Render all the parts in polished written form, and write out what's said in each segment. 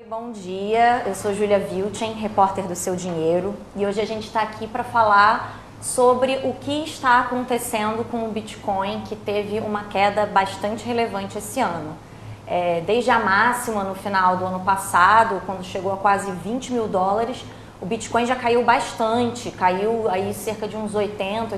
Bom dia, eu sou Júlia Vilchen, repórter do Seu Dinheiro, e hoje a gente está aqui para falar sobre o que está acontecendo com o Bitcoin, que teve uma queda bastante relevante esse ano. Desde a máxima no final do ano passado, quando chegou a quase 20 mil dólares, o Bitcoin já caiu bastante, caiu aí cerca de uns 80%,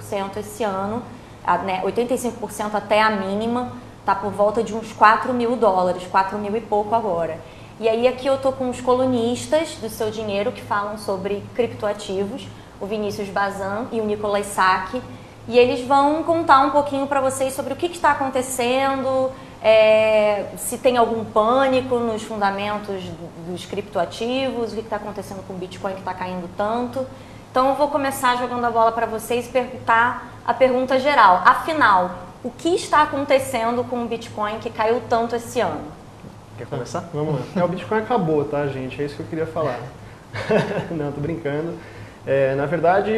85% esse ano, 85% até a mínima, está por volta de uns 4 mil dólares, 4 mil e pouco agora. E aí aqui eu tô com os colunistas do Seu Dinheiro que falam sobre criptoativos, o Vinícius Bazan e o Nicolas Sack, e eles vão contar um pouquinho para vocês sobre o que está acontecendo, se tem algum pânico nos fundamentos dos criptoativos, o que está acontecendo com o Bitcoin que está caindo tanto. Então eu vou começar jogando a bola para vocês e perguntar a pergunta geral. Afinal, o que está acontecendo com o Bitcoin que caiu tanto esse ano? Quer começar? Vamos lá. O Bitcoin acabou, tá, gente? É isso que eu queria falar. Não, tô brincando. Na verdade,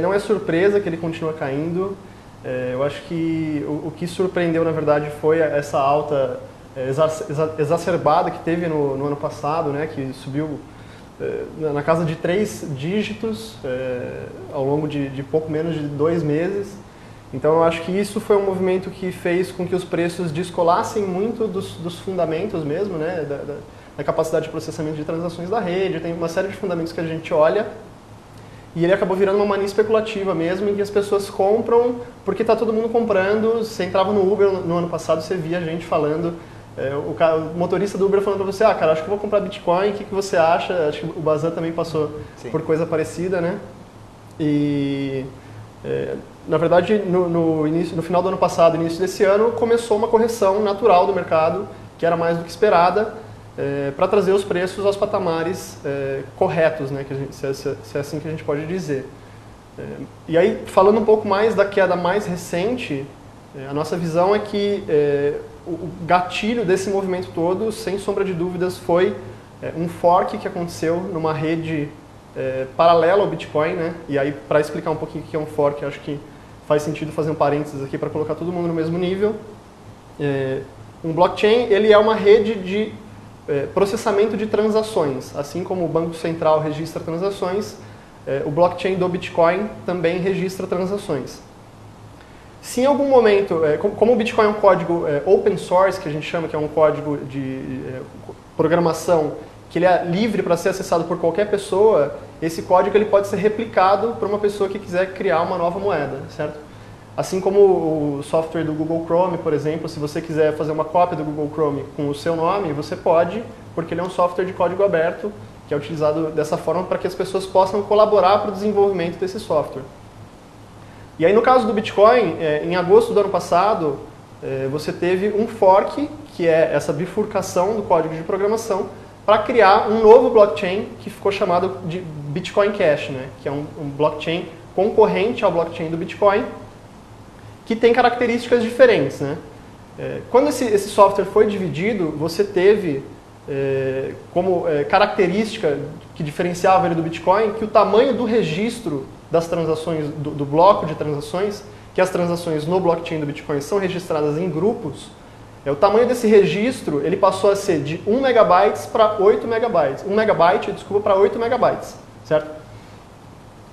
não é surpresa que ele continua caindo. Eu acho que o que surpreendeu, na verdade, foi essa alta exacerbada que teve no ano passado, né? Que subiu na casa de 3 dígitos ao longo de pouco menos de 2 meses. Então eu acho que isso foi um movimento que fez com que os preços descolassem muito dos fundamentos mesmo, né, da capacidade de processamento de transações da rede. Tem uma série de fundamentos que a gente olha e ele acabou virando uma mania especulativa mesmo, em que as pessoas compram porque está todo mundo comprando. Você entrava no Uber no ano passado, você via gente falando, o motorista do Uber falando para você, cara, acho que eu vou comprar Bitcoin, o que você acha? Acho que o Bazan também passou por coisa parecida, né? E... na verdade, no final do ano passado, início desse ano, começou uma correção natural do mercado, que era mais do que esperada, para trazer os preços aos patamares corretos, né, se é assim que a gente pode dizer. E aí, falando um pouco mais da queda mais recente, a nossa visão é que o gatilho desse movimento todo, sem sombra de dúvidas, foi um fork que aconteceu numa rede paralela ao Bitcoin, né? E aí, para explicar um pouquinho o que é um fork, acho que faz sentido fazer um parênteses aqui para colocar todo mundo no mesmo nível. Um blockchain, ele é uma rede de processamento de transações. Assim como o Banco Central registra transações, o blockchain do Bitcoin também registra transações. Se em algum momento, como o Bitcoin é um código open source, que a gente chama, que é um código de programação, que ele é livre para ser acessado por qualquer pessoa, esse código ele pode ser replicado por uma pessoa que quiser criar uma nova moeda, certo? Assim como o software do Google Chrome, por exemplo, se você quiser fazer uma cópia do Google Chrome com o seu nome, você pode, porque ele é um software de código aberto, que é utilizado dessa forma para que as pessoas possam colaborar para o desenvolvimento desse software. E aí no caso do Bitcoin, em agosto do ano passado, você teve um fork, que é essa bifurcação do código de programação, para criar um novo blockchain que ficou chamado de Bitcoin Cash, né? Que é um blockchain concorrente ao blockchain do Bitcoin, que tem características diferentes, né? Quando esse software foi dividido, você teve como característica que diferenciava ele do Bitcoin que o tamanho do registro das transações, do bloco de transações, que as transações no blockchain do Bitcoin são registradas em grupos. O tamanho desse registro, ele passou a ser de 1 megabytes para 8 megabytes. 1 megabyte, desculpa, para 8 megabytes, certo?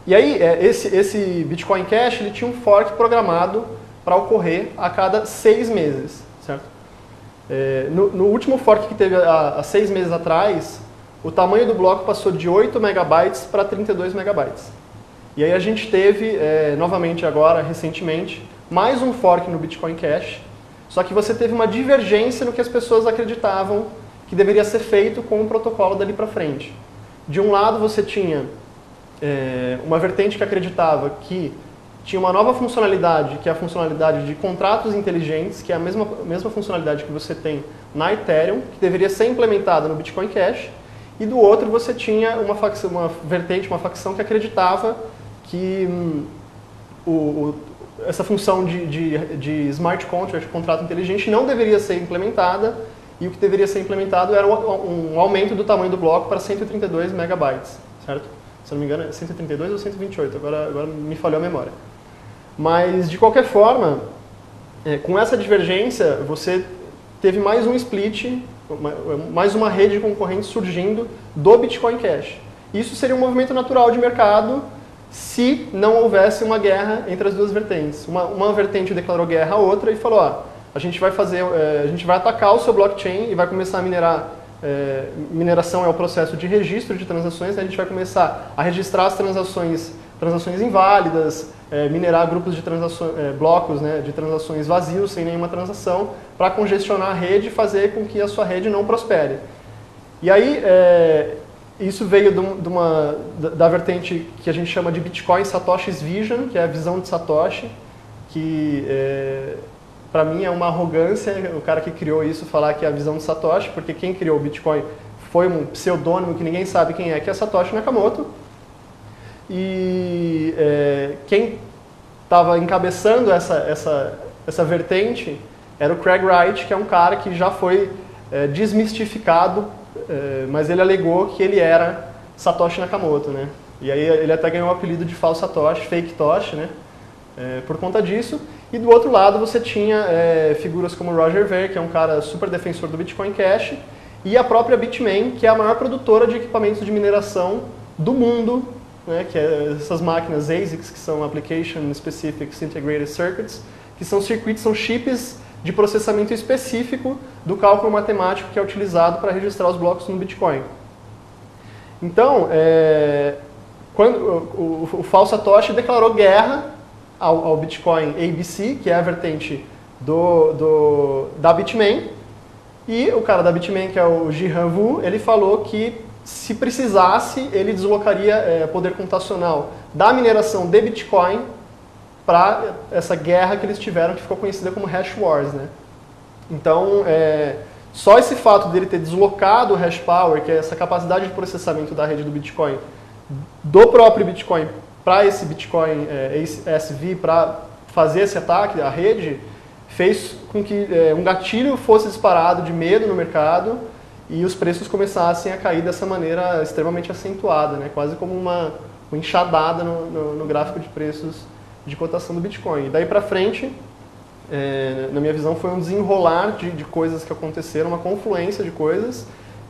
E aí, esse Bitcoin Cash, ele tinha um fork programado para ocorrer a cada 6 meses, certo? No último fork que teve há 6 meses atrás, o tamanho do bloco passou de 8 megabytes para 32 megabytes. E aí a gente teve, novamente agora, recentemente, mais um fork no Bitcoin Cash. Só que você teve uma divergência no que as pessoas acreditavam que deveria ser feito com o protocolo dali para frente. De um lado você tinha uma vertente que acreditava que tinha uma nova funcionalidade, que é a funcionalidade de contratos inteligentes, que é a mesma funcionalidade que você tem na Ethereum, que deveria ser implementada no Bitcoin Cash. E do outro você tinha uma facção que acreditava que essa função de smart contract, contrato inteligente, não deveria ser implementada, e o que deveria ser implementado era um aumento do tamanho do bloco para 132 megabytes, certo? Se não me engano é 132 ou 128, agora me falhou a memória. Mas, de qualquer forma, com essa divergência, você teve mais um split mais uma rede concorrente surgindo do Bitcoin Cash. Isso seria um movimento natural de mercado se não houvesse uma guerra entre as duas vertentes. Uma vertente declarou guerra à outra e falou, a gente vai atacar o seu blockchain e vai começar a minerar. Mineração é o processo de registro de transações, a gente vai começar a registrar as transações inválidas, minerar grupos de transações, blocos, né, de transações vazios, sem nenhuma transação, para congestionar a rede e fazer com que a sua rede não prospere. E aí, isso veio da vertente que a gente chama de Bitcoin Satoshi's Vision, que é a visão de Satoshi, que para mim é uma arrogância o cara que criou isso falar que é a visão de Satoshi, porque quem criou o Bitcoin foi um pseudônimo que ninguém sabe quem é, que é Satoshi Nakamoto. E quem estava encabeçando essa vertente era o Craig Wright, que é um cara que já foi desmistificado, mas ele alegou que ele era Satoshi Nakamoto, né? E aí ele até ganhou o apelido de falso Satoshi, fake Toshi, né? Por conta disso. E do outro lado você tinha figuras como Roger Ver, que é um cara super defensor do Bitcoin Cash, e a própria Bitmain, que é a maior produtora de equipamentos de mineração do mundo, né, que é essas máquinas ASICs, que são Application Specific Integrated Circuits, que são circuitos, são chips de processamento específico do cálculo matemático que é utilizado para registrar os blocos no Bitcoin. Então, quando o falso Satoshi declarou guerra ao Bitcoin ABC, que é a vertente da Bitmain, e o cara da Bitmain, que é o Jihan Wu, ele falou que se precisasse, ele deslocaria poder computacional da mineração de Bitcoin para essa guerra que eles tiveram, que ficou conhecida como Hash Wars, né? Então, só esse fato dele ter deslocado o hash power, que é essa capacidade de processamento da rede do Bitcoin, do próprio Bitcoin para esse Bitcoin SV, para fazer esse ataque à rede, fez com que um gatilho fosse disparado de medo no mercado e os preços começassem a cair dessa maneira extremamente acentuada, né? Quase como uma enxadada no gráfico de preços de cotação do Bitcoin. E daí para frente, na minha visão, foi um desenrolar de coisas que aconteceram, uma confluência de coisas,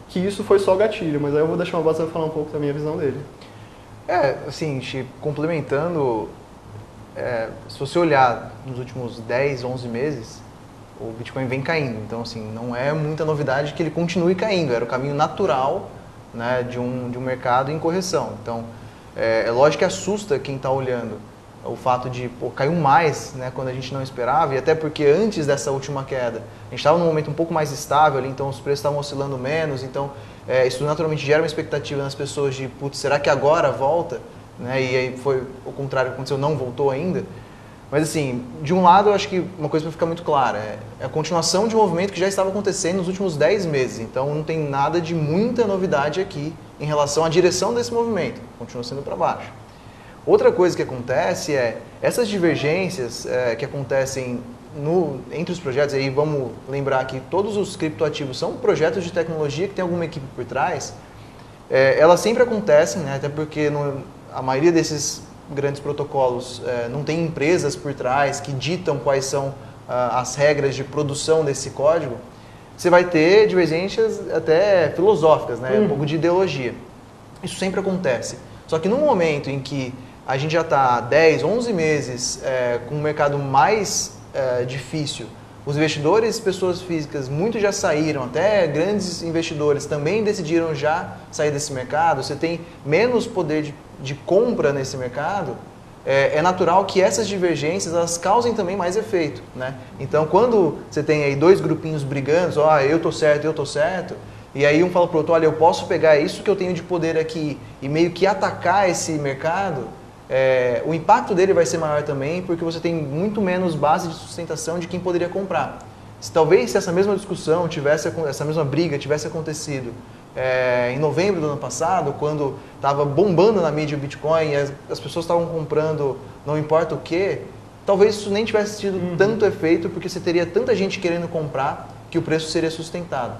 que isso foi só o gatilho. Mas aí eu vou deixar o Bassel falar um pouco da minha visão dele. Assim, complementando, se você olhar nos últimos 10, 11 meses, o Bitcoin vem caindo. Então, assim, não é muita novidade que ele continue caindo. Era o caminho natural, né, de um mercado em correção. Então, é lógico que assusta quem está olhando o fato de caiu mais, né, quando a gente não esperava, e até porque antes dessa última queda, a gente estava num momento um pouco mais estável ali, então os preços estavam oscilando menos, então isso naturalmente gera uma expectativa nas pessoas de, putz, será que agora volta? Né? E aí foi o contrário que aconteceu, não voltou ainda. Mas assim, de um lado eu acho que uma coisa para ficar muito clara, é a continuação de um movimento que já estava acontecendo nos últimos 10 meses, então não tem nada de muita novidade aqui em relação à direção desse movimento, continua sendo para baixo. Outra coisa que acontece essas divergências que acontecem entre os projetos, aí vamos lembrar que todos os criptoativos são projetos de tecnologia que tem alguma equipe por trás, elas sempre acontecem, né, até porque a maioria desses grandes protocolos não tem empresas por trás que ditam quais são as regras de produção desse código. Você vai ter divergências até filosóficas, né, um pouco de ideologia. Isso sempre acontece. Só que no momento em que a gente já está há 10, 11 meses com um mercado mais difícil, os investidores, pessoas físicas, muitos já saíram, até grandes investidores também decidiram já sair desse mercado, você tem menos poder de compra nesse mercado, é natural que essas divergências elas causem também mais efeito, né? Então, quando você tem aí dois grupinhos brigando, eu estou certo, e aí um fala para o outro, olha, eu posso pegar isso que eu tenho de poder aqui e meio que atacar esse mercado, o impacto dele vai ser maior também, porque você tem muito menos base de sustentação de quem poderia comprar. Se essa mesma discussão, essa mesma briga tivesse acontecido em novembro do ano passado, quando estava bombando na mídia o Bitcoin e as pessoas estavam comprando não importa o que, talvez isso nem tivesse tido tanto efeito, porque você teria tanta gente querendo comprar que o preço seria sustentado.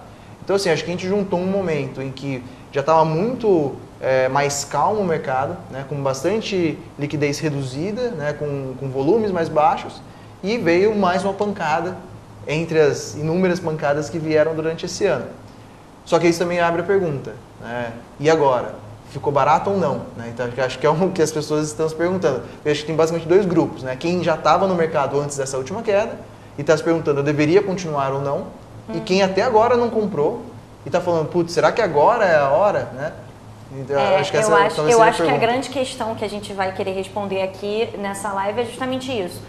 Então, assim, acho que a gente juntou um momento em que já estava muito mais calmo o mercado, né, com bastante liquidez reduzida, né, com volumes mais baixos, e veio mais uma pancada entre as inúmeras pancadas que vieram durante esse ano. Só que isso também abre a pergunta, né? E agora? Ficou barato ou não? Né? Então, acho que é o que as pessoas estão se perguntando. Eu acho que tem basicamente dois grupos, né? Quem já estava no mercado antes dessa última queda e está se perguntando, eu deveria continuar ou não? E quem até agora não comprou e está falando, putz, será que agora é a hora? Né? Então, acho que eu acho que a grande questão que a gente vai querer responder aqui nessa live é justamente isso.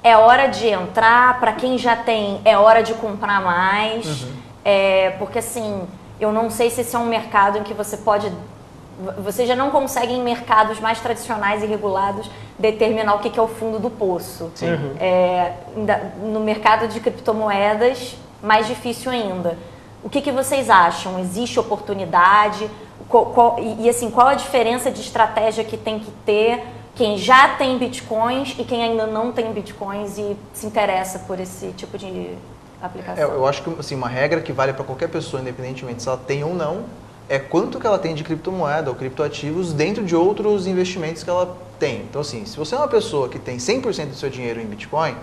É hora de entrar, para quem já tem, é hora de comprar mais. Porque assim, eu não sei se esse é um mercado em que você já não consegue em mercados mais tradicionais e regulados determinar o que é o fundo do poço. No mercado de criptomoedas, mais difícil ainda. O que vocês acham? Existe oportunidade? Assim, qual a diferença de estratégia que tem que ter quem já tem bitcoins e quem ainda não tem bitcoins e se interessa por esse tipo de aplicação? Eu acho que assim, uma regra que vale para qualquer pessoa, independentemente se ela tem ou não, é quanto que ela tem de criptomoeda ou criptoativos dentro de outros investimentos que ela tem. Então, assim, se você é uma pessoa que tem 100% do seu dinheiro em Bitcoin,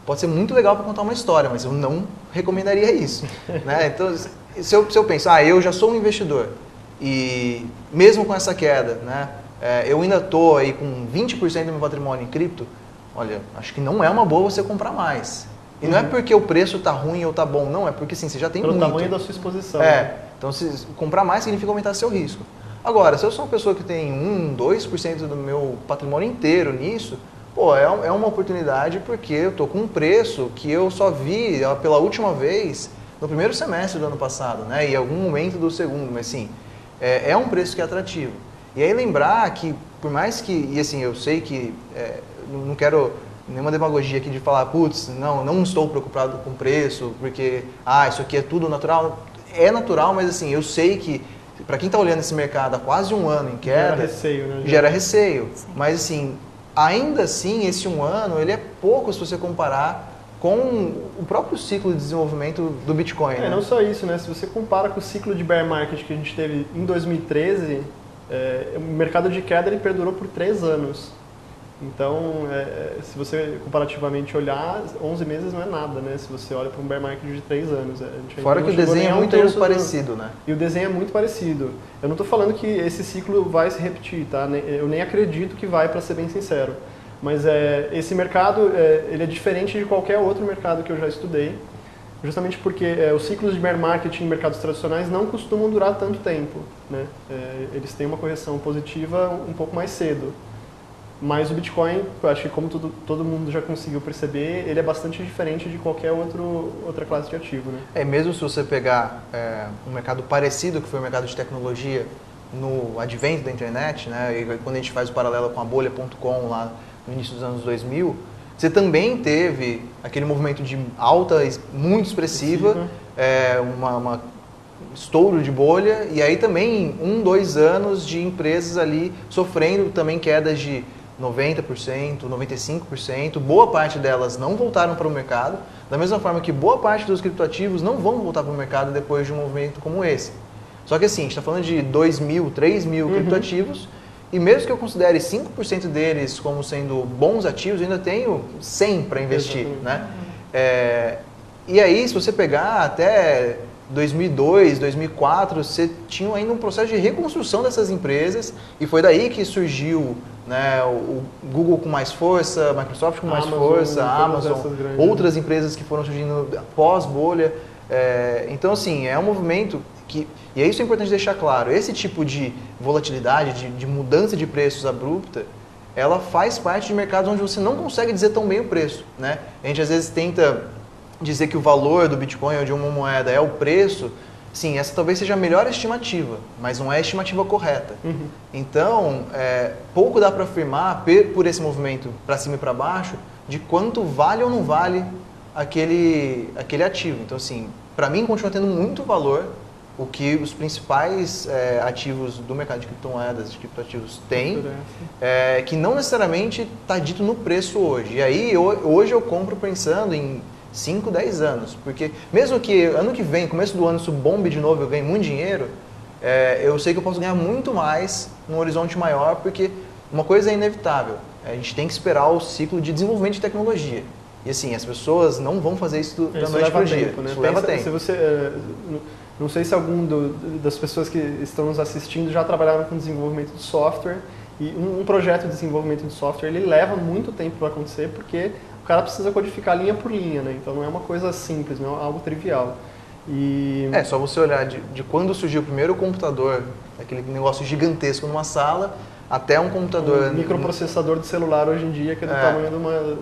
pode ser muito legal para contar uma história, mas eu não recomendaria isso. Né? Então, se eu penso, eu já sou um investidor e mesmo com essa queda, né, eu ainda estou aí com 20% do meu patrimônio em cripto, olha, acho que não é uma boa você comprar mais. E não é porque o preço está ruim ou está bom, não, é porque assim, você já tem muito. Pelo tamanho da sua exposição. Né? Então, se comprar mais significa aumentar seu risco. Agora, se eu sou uma pessoa que tem 2% do meu patrimônio inteiro nisso, é uma oportunidade porque eu estou com um preço que eu só vi pela última vez no primeiro semestre do ano passado, né? E em algum momento do segundo, mas sim, é um preço que é atrativo. E aí lembrar que, por mais que, e assim, eu sei que, não quero nenhuma demagogia aqui de falar, putz, não estou preocupado com o preço, porque, isso aqui é tudo natural. É natural, mas assim, eu sei que para quem está olhando esse mercado há quase um ano em queda, gera receio, né? Gera receio. Sim. Mas assim, ainda assim, esse um ano, ele é pouco se você comparar com o próprio ciclo de desenvolvimento do Bitcoin. Né? Não só isso, né? Se você compara com o ciclo de bear market que a gente teve em 2013, o mercado de queda ele perdurou por 3 anos. Então, se você comparativamente olhar, 11 meses não é nada, né? Se você olha para um bear market de 3 anos. Fora que o desenho é muito parecido, né? E o desenho é muito parecido. Eu não estou falando que esse ciclo vai se repetir, tá? Eu nem acredito que vai, para ser bem sincero. Mas esse mercado, ele é diferente de qualquer outro mercado que eu já estudei, justamente porque os ciclos de bear market em mercados tradicionais não costumam durar tanto tempo, né? Eles têm uma correção positiva um pouco mais cedo. Mas o Bitcoin, eu acho que como todo mundo já conseguiu perceber, ele é bastante diferente de qualquer outra classe de ativo. Né? Mesmo se você pegar um mercado parecido, que foi o mercado de tecnologia, no advento da internet, né, e quando a gente faz o paralelo com a bolha.com lá no início dos anos 2000, você também teve aquele movimento de alta muito expressiva, uma estouro de bolha, e aí também 2 anos de empresas ali sofrendo também quedas de 90%, 95%, boa parte delas não voltaram para o mercado, da mesma forma que boa parte dos criptoativos não vão voltar para o mercado depois de um movimento como esse. Só que assim, a gente está falando de 2.000, 3.000 criptoativos, e mesmo que eu considere 5% deles como sendo bons ativos, eu ainda tenho 100 para investir. Né? E aí, se você pegar até 2002, 2004, você tinha ainda um processo de reconstrução dessas empresas, e foi daí que surgiu, né, o Google com mais força, a Microsoft com mais força, a Amazon, outras empresas que foram surgindo pós-bolha. Então, assim, é um movimento que, e isso é importante deixar claro, esse tipo de volatilidade, de mudança de preços abrupta, ela faz parte de mercados onde você não consegue dizer tão bem o preço. Né? A gente às vezes tenta dizer que o valor do Bitcoin ou de uma moeda é o preço. Sim, essa talvez seja a melhor estimativa, mas não é a estimativa correta. Então, pouco dá para afirmar, por esse movimento para cima e para baixo, de quanto vale ou não vale aquele ativo. Então, assim, para mim continua tendo muito valor o que os principais ativos do mercado de criptomoedas, de criptoativos têm, que não necessariamente está dito no preço hoje. E aí, hoje eu compro pensando em 5, 10 anos, porque mesmo que ano que vem, começo do ano, isso bombe de novo, eu ganhe muito dinheiro, eu sei que eu posso ganhar muito mais num horizonte maior, porque uma coisa é inevitável, a gente tem que esperar o ciclo de desenvolvimento de tecnologia. E assim, as pessoas não vão fazer isso da noite para o dia. Tempo, né? Isso leva tempo. Se você, Não sei se algum das pessoas que estão nos assistindo já trabalharam com desenvolvimento de software, e um projeto de desenvolvimento de software ele leva muito tempo para acontecer, porque o cara precisa codificar linha por linha, né? Então não é uma coisa simples, não é algo trivial. Só você olhar de quando surgiu o primeiro computador, aquele negócio gigantesco numa sala, até um computador... Um microprocessador de celular hoje em dia, que é do tamanho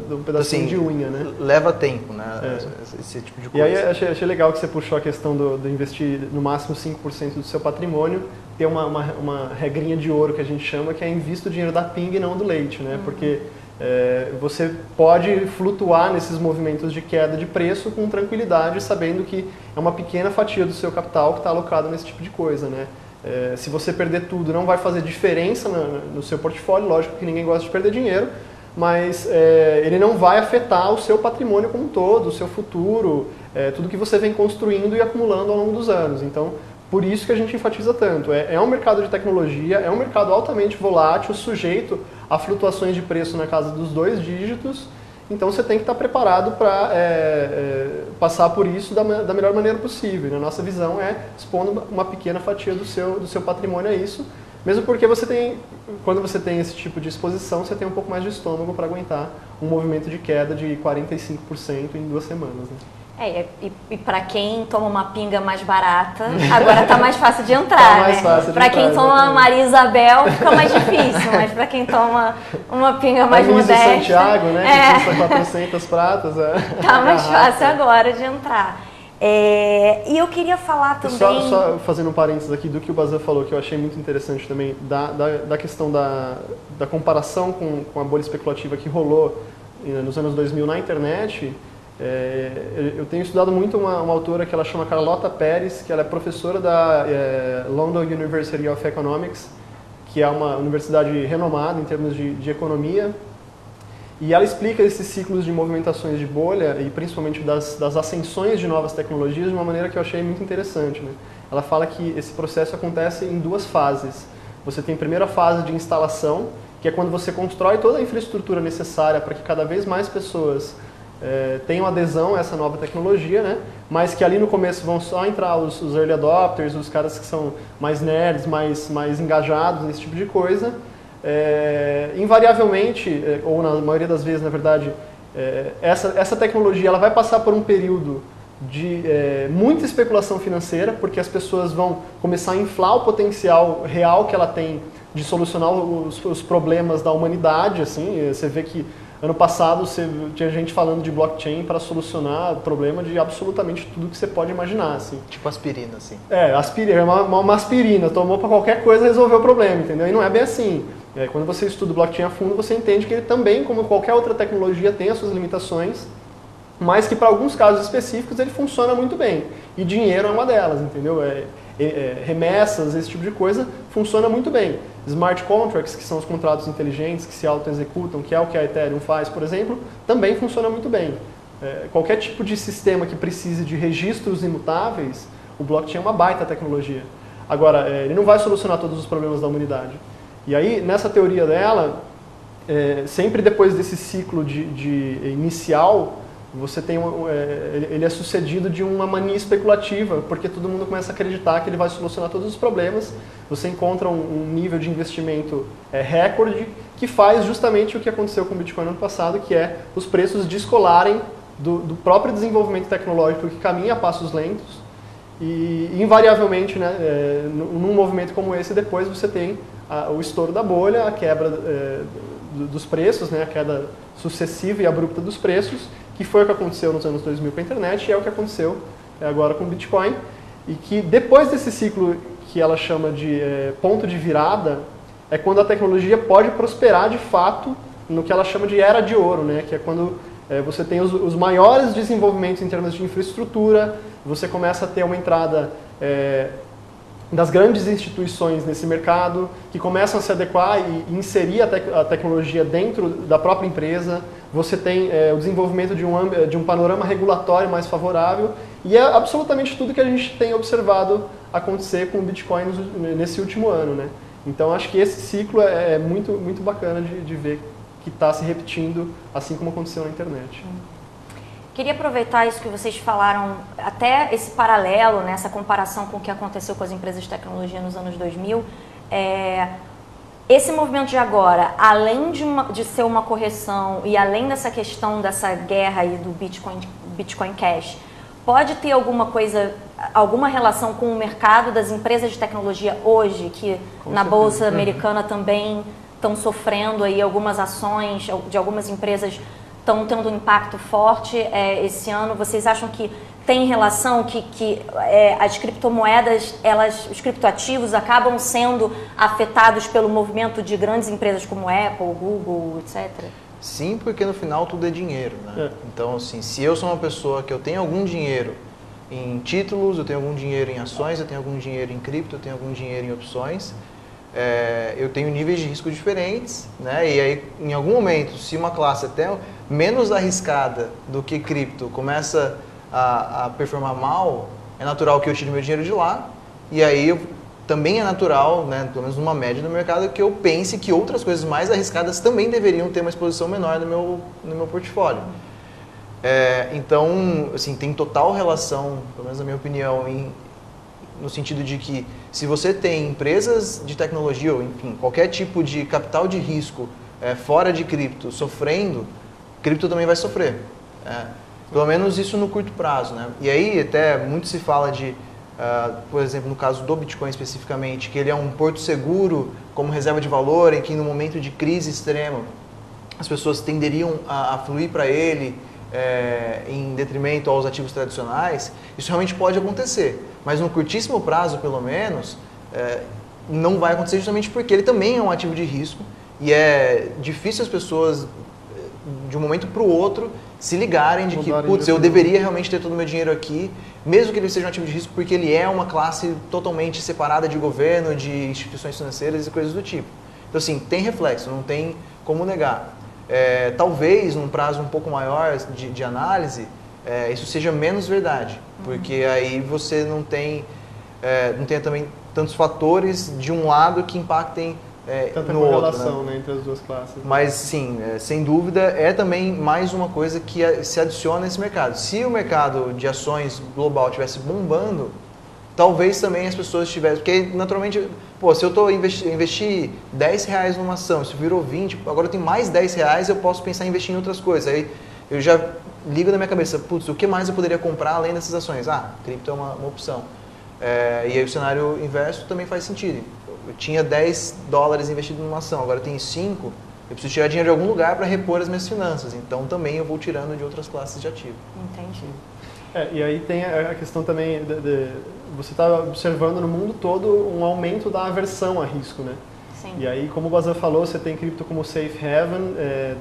de um pedacinho de unha, né? Leva tempo, né? Esse tipo de coisa. E aí achei legal que você puxou a questão do investir no máximo 5% do seu patrimônio, ter uma regrinha de ouro que a gente chama, que é invista o dinheiro da pinga e não do leite, né? Porque você pode flutuar nesses movimentos de queda de preço com tranquilidade, sabendo que é uma pequena fatia do seu capital que está alocado nesse tipo de coisa, né? Se você perder tudo, não vai fazer diferença no seu portfólio, lógico que ninguém gosta de perder dinheiro, mas ele não vai afetar o seu patrimônio como um todo, o seu futuro, tudo que você vem construindo e acumulando ao longo dos anos. Então, por isso que a gente enfatiza tanto. É um mercado de tecnologia, é um mercado altamente volátil, sujeito a flutuações de preço na casa dos 2 dígitos, então você tem que estar preparado para passar por isso da melhor maneira possível. E a nossa visão é expondo uma pequena fatia do seu patrimônio a isso, mesmo porque quando você tem esse tipo de exposição, você tem um pouco mais de estômago para aguentar um movimento de queda de 45% em 2 semanas. Né? E para quem toma uma pinga mais barata, agora está mais fácil de entrar, né? Para quem toma uma Maria Isabel, fica mais difícil, mas para quem toma uma pinga mais modesta... Santiago, né? Que custa 400 pratas. Tá mais fácil agora de entrar. E eu queria falar também... Só fazendo um parênteses aqui do que o Bazan falou, que eu achei muito interessante também, da questão da comparação com a bolha especulativa que rolou nos anos 2000 na internet. Eu tenho estudado muito uma autora que ela chama Carlota Pérez, que ela é professora da London University of Economics, que é uma universidade renomada em termos de economia, e ela explica esses ciclos de movimentações de bolha e principalmente das ascensões de novas tecnologias de uma maneira que eu achei muito interessante, né? Ela fala que esse processo acontece em 2 fases. Você tem a primeira fase de instalação, que é quando você constrói toda a infraestrutura necessária para que cada vez mais pessoas tenham adesão a essa nova tecnologia, né? Mas que ali no começo vão só entrar os early adopters, os caras que são mais nerds, mais engajados nesse tipo de coisa. Invariavelmente, ou na maioria das vezes, na verdade, essa tecnologia ela vai passar por um período de muita especulação financeira, porque as pessoas vão começar a inflar o potencial real que ela tem de solucionar os problemas da humanidade. Assim, você vê que ano passado tinha gente falando de blockchain para solucionar o problema de absolutamente tudo que você pode imaginar. Assim. Tipo aspirina, assim. Aspirina, uma aspirina, tomou para qualquer coisa resolveu o problema, entendeu? E não é bem assim. Quando você estuda o blockchain a fundo, você entende que ele também, como qualquer outra tecnologia, tem as suas limitações, mas que para alguns casos específicos ele funciona muito bem. E dinheiro é uma delas, entendeu? Remessas, esse tipo de coisa, funciona muito bem. Smart contracts, que são os contratos inteligentes que se auto-executam, que é o que a Ethereum faz, por exemplo, também funciona muito bem. Qualquer tipo de sistema que precise de registros imutáveis, o blockchain é uma baita tecnologia. Agora, ele não vai solucionar todos os problemas da humanidade. E aí, nessa teoria dela, sempre depois desse ciclo de inicial, você tem ele é sucedido de uma mania especulativa, porque todo mundo começa a acreditar que ele vai solucionar todos os problemas. Você encontra um nível de investimento recorde, que faz justamente o que aconteceu com o Bitcoin no ano passado, que é os preços descolarem do próprio desenvolvimento tecnológico que caminha a passos lentos. E invariavelmente, né, num movimento como esse, depois você tem o estouro da bolha, a quebra dos preços, né, a queda sucessiva e abrupta dos preços, que foi o que aconteceu nos anos 2000 com a internet e é o que aconteceu agora com o Bitcoin. E que depois desse ciclo que ela chama de ponto de virada, é quando a tecnologia pode prosperar de fato no que ela chama de era de ouro, né, que é quando você tem os maiores desenvolvimentos em termos de infraestrutura, você começa a ter uma entrada das grandes instituições nesse mercado, que começam a se adequar e inserir a tecnologia dentro da própria empresa. Você tem o desenvolvimento de um panorama regulatório mais favorável, e é absolutamente tudo que a gente tem observado acontecer com o Bitcoin nesse último ano, né? Então acho que esse ciclo é muito, muito bacana de ver que está se repetindo, assim como aconteceu na internet. Queria aproveitar isso que vocês falaram, até esse paralelo, né, essa comparação com o que aconteceu com as empresas de tecnologia nos anos 2000. Esse movimento de agora, além de ser uma correção e além dessa questão dessa guerra aí do Bitcoin Cash, pode ter alguma relação com o mercado das empresas de tecnologia hoje, que na Bolsa Americana também estão sofrendo aí algumas ações de algumas empresas estão tendo um impacto forte esse ano? Vocês acham que tem relação que as criptomoedas, os criptoativos acabam sendo afetados pelo movimento de grandes empresas como Apple, Google, etc? Sim, porque no final tudo é dinheiro, né? Então, assim, se eu sou uma pessoa que eu tenho algum dinheiro em títulos, eu tenho algum dinheiro em ações, eu tenho algum dinheiro em cripto, eu tenho algum dinheiro em opções, eu tenho níveis de risco diferentes, né? E aí, em algum momento, se uma classe até menos arriscada do que cripto começa a performar mal, é natural que eu tire meu dinheiro de lá, e aí também é natural, né, pelo menos numa média do mercado, que eu pense que outras coisas mais arriscadas também deveriam ter uma exposição menor no meu portfólio. Então, assim, tem total relação, pelo menos na minha opinião, no sentido de que se você tem empresas de tecnologia, ou enfim, qualquer tipo de capital de risco fora de cripto sofrendo, cripto também vai sofrer. Pelo menos isso no curto prazo, né? E aí até muito se fala de, por exemplo, no caso do Bitcoin especificamente, que ele é um porto seguro como reserva de valor, em que no momento de crise extrema as pessoas tenderiam a fluir para ele em detrimento aos ativos tradicionais. Isso realmente pode acontecer, mas no curtíssimo prazo, pelo menos, não vai acontecer justamente porque ele também é um ativo de risco e é difícil as pessoas, de um momento para o outro, se ligarem de que, putz, eu deveria realmente ter todo o meu dinheiro aqui, mesmo que ele seja um ativo de risco, porque ele é uma classe totalmente separada de governo, de instituições financeiras e coisas do tipo. Então, assim, tem reflexo, não tem como negar. Talvez, num prazo um pouco maior de análise, isso seja menos verdade, porque aí você não tem também tantos fatores de um lado que impactem tanta no outro, correlação, né? Entre as duas classes. Mas sim, sem dúvida, é também mais uma coisa que se adiciona nesse mercado. Se o mercado de ações global estivesse bombando, talvez também as pessoas tivessem... Porque, naturalmente, se eu investir R$10 numa ação, isso virou 20, agora eu tenho mais R$10, eu posso pensar em investir em outras coisas. Aí eu já ligo na minha cabeça, putz, o que mais eu poderia comprar além dessas ações? Cripto é uma opção. E aí o cenário inverso também faz sentido. Eu tinha $10 investido numa ação, agora eu tenho 5, eu preciso tirar dinheiro de algum lugar para repor as minhas finanças. Então também eu vou tirando de outras classes de ativo. Entendi. E aí tem a questão também você está observando no mundo todo um aumento da aversão a risco, né? Sim. E aí, como o Bazan falou, você tem cripto como safe haven,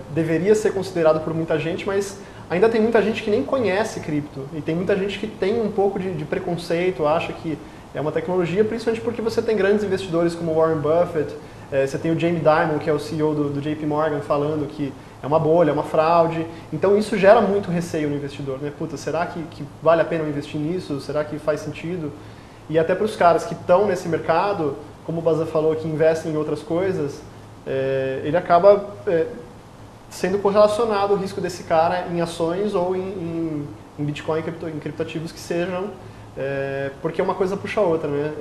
deveria ser considerado por muita gente, mas ainda tem muita gente que nem conhece cripto. E tem muita gente que tem um pouco de preconceito, acha que é uma tecnologia, principalmente porque você tem grandes investidores como Warren Buffett, você tem o Jamie Dimon, que é o CEO do JP Morgan, falando que é uma bolha, é uma fraude. Então isso gera muito receio no investidor, né? Puta, será que vale a pena eu investir nisso? Será que faz sentido? E até para os caras que estão nesse mercado, como o Bazan falou, que investem em outras coisas, ele acaba sendo correlacionado o risco desse cara em ações ou em Bitcoin, em criptoativos que sejam, porque uma coisa puxa a outra, né?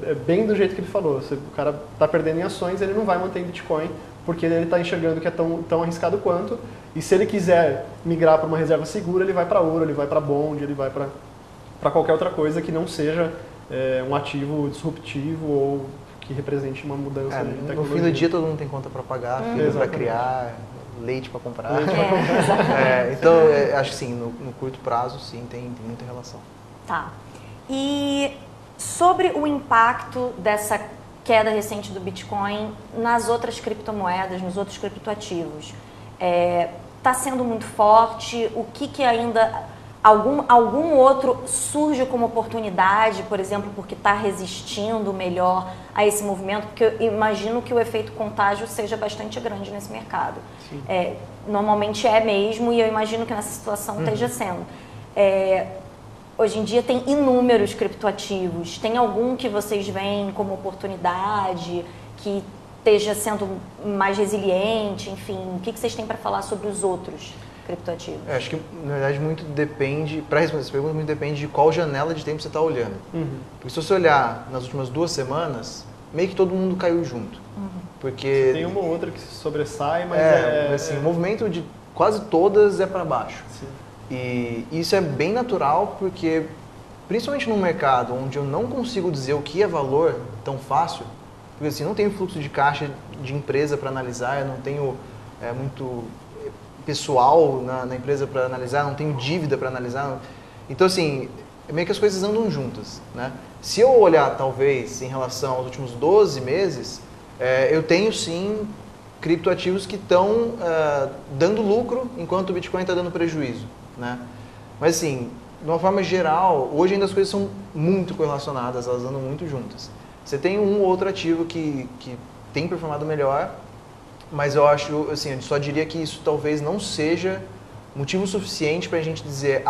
É bem do jeito que ele falou. O cara está perdendo em ações, ele não vai manter em Bitcoin, porque ele está enxergando que é tão arriscado quanto, e se ele quiser migrar para uma reserva segura, ele vai para ouro, ele vai para bond, ele vai para qualquer outra coisa que não seja um ativo disruptivo ou que represente uma mudança de tecnologia. No fim do dia todo mundo tem conta para pagar, filho para criar, leite para comprar. Então, acho que sim, no curto prazo, sim, tem muita relação. Tá. E sobre o impacto dessa queda recente do Bitcoin nas outras criptomoedas, nos outros criptoativos, está sendo muito forte? O que ainda... Algum outro surge como oportunidade, por exemplo, porque está resistindo melhor a esse movimento? Porque eu imagino que o efeito contágio seja bastante grande nesse mercado. Normalmente é mesmo, e eu imagino que nessa situação esteja sendo. Hoje em dia tem inúmeros criptoativos. Tem algum que vocês veem como oportunidade, que esteja sendo mais resiliente? Enfim, o que vocês têm para falar sobre os outros? criptoativos? Eu acho que, na verdade, muito depende, para responder essa pergunta, muito depende de qual janela de tempo você está olhando. Porque se você olhar nas últimas 2 semanas, meio que todo mundo caiu junto. Porque Tem uma ou outra que se sobressai, mas assim, o movimento de quase todas é para baixo. Sim. E isso é bem natural porque, principalmente num mercado onde eu não consigo dizer o que é valor tão fácil, porque assim, não tenho fluxo de caixa de empresa para analisar, eu não tenho muito pessoal na empresa para analisar, não tenho dívida para analisar. Então, assim, meio que as coisas andam juntas, né? Se eu olhar, talvez, em relação aos últimos 12 meses, eu tenho sim criptoativos que estão dando lucro enquanto o Bitcoin está dando prejuízo, né? Mas assim, de uma forma geral, hoje ainda as coisas são muito correlacionadas, elas andam muito juntas. Você tem um ou outro ativo que tem performado melhor, mas eu acho, assim, eu só diria que isso talvez não seja motivo suficiente para a gente dizer,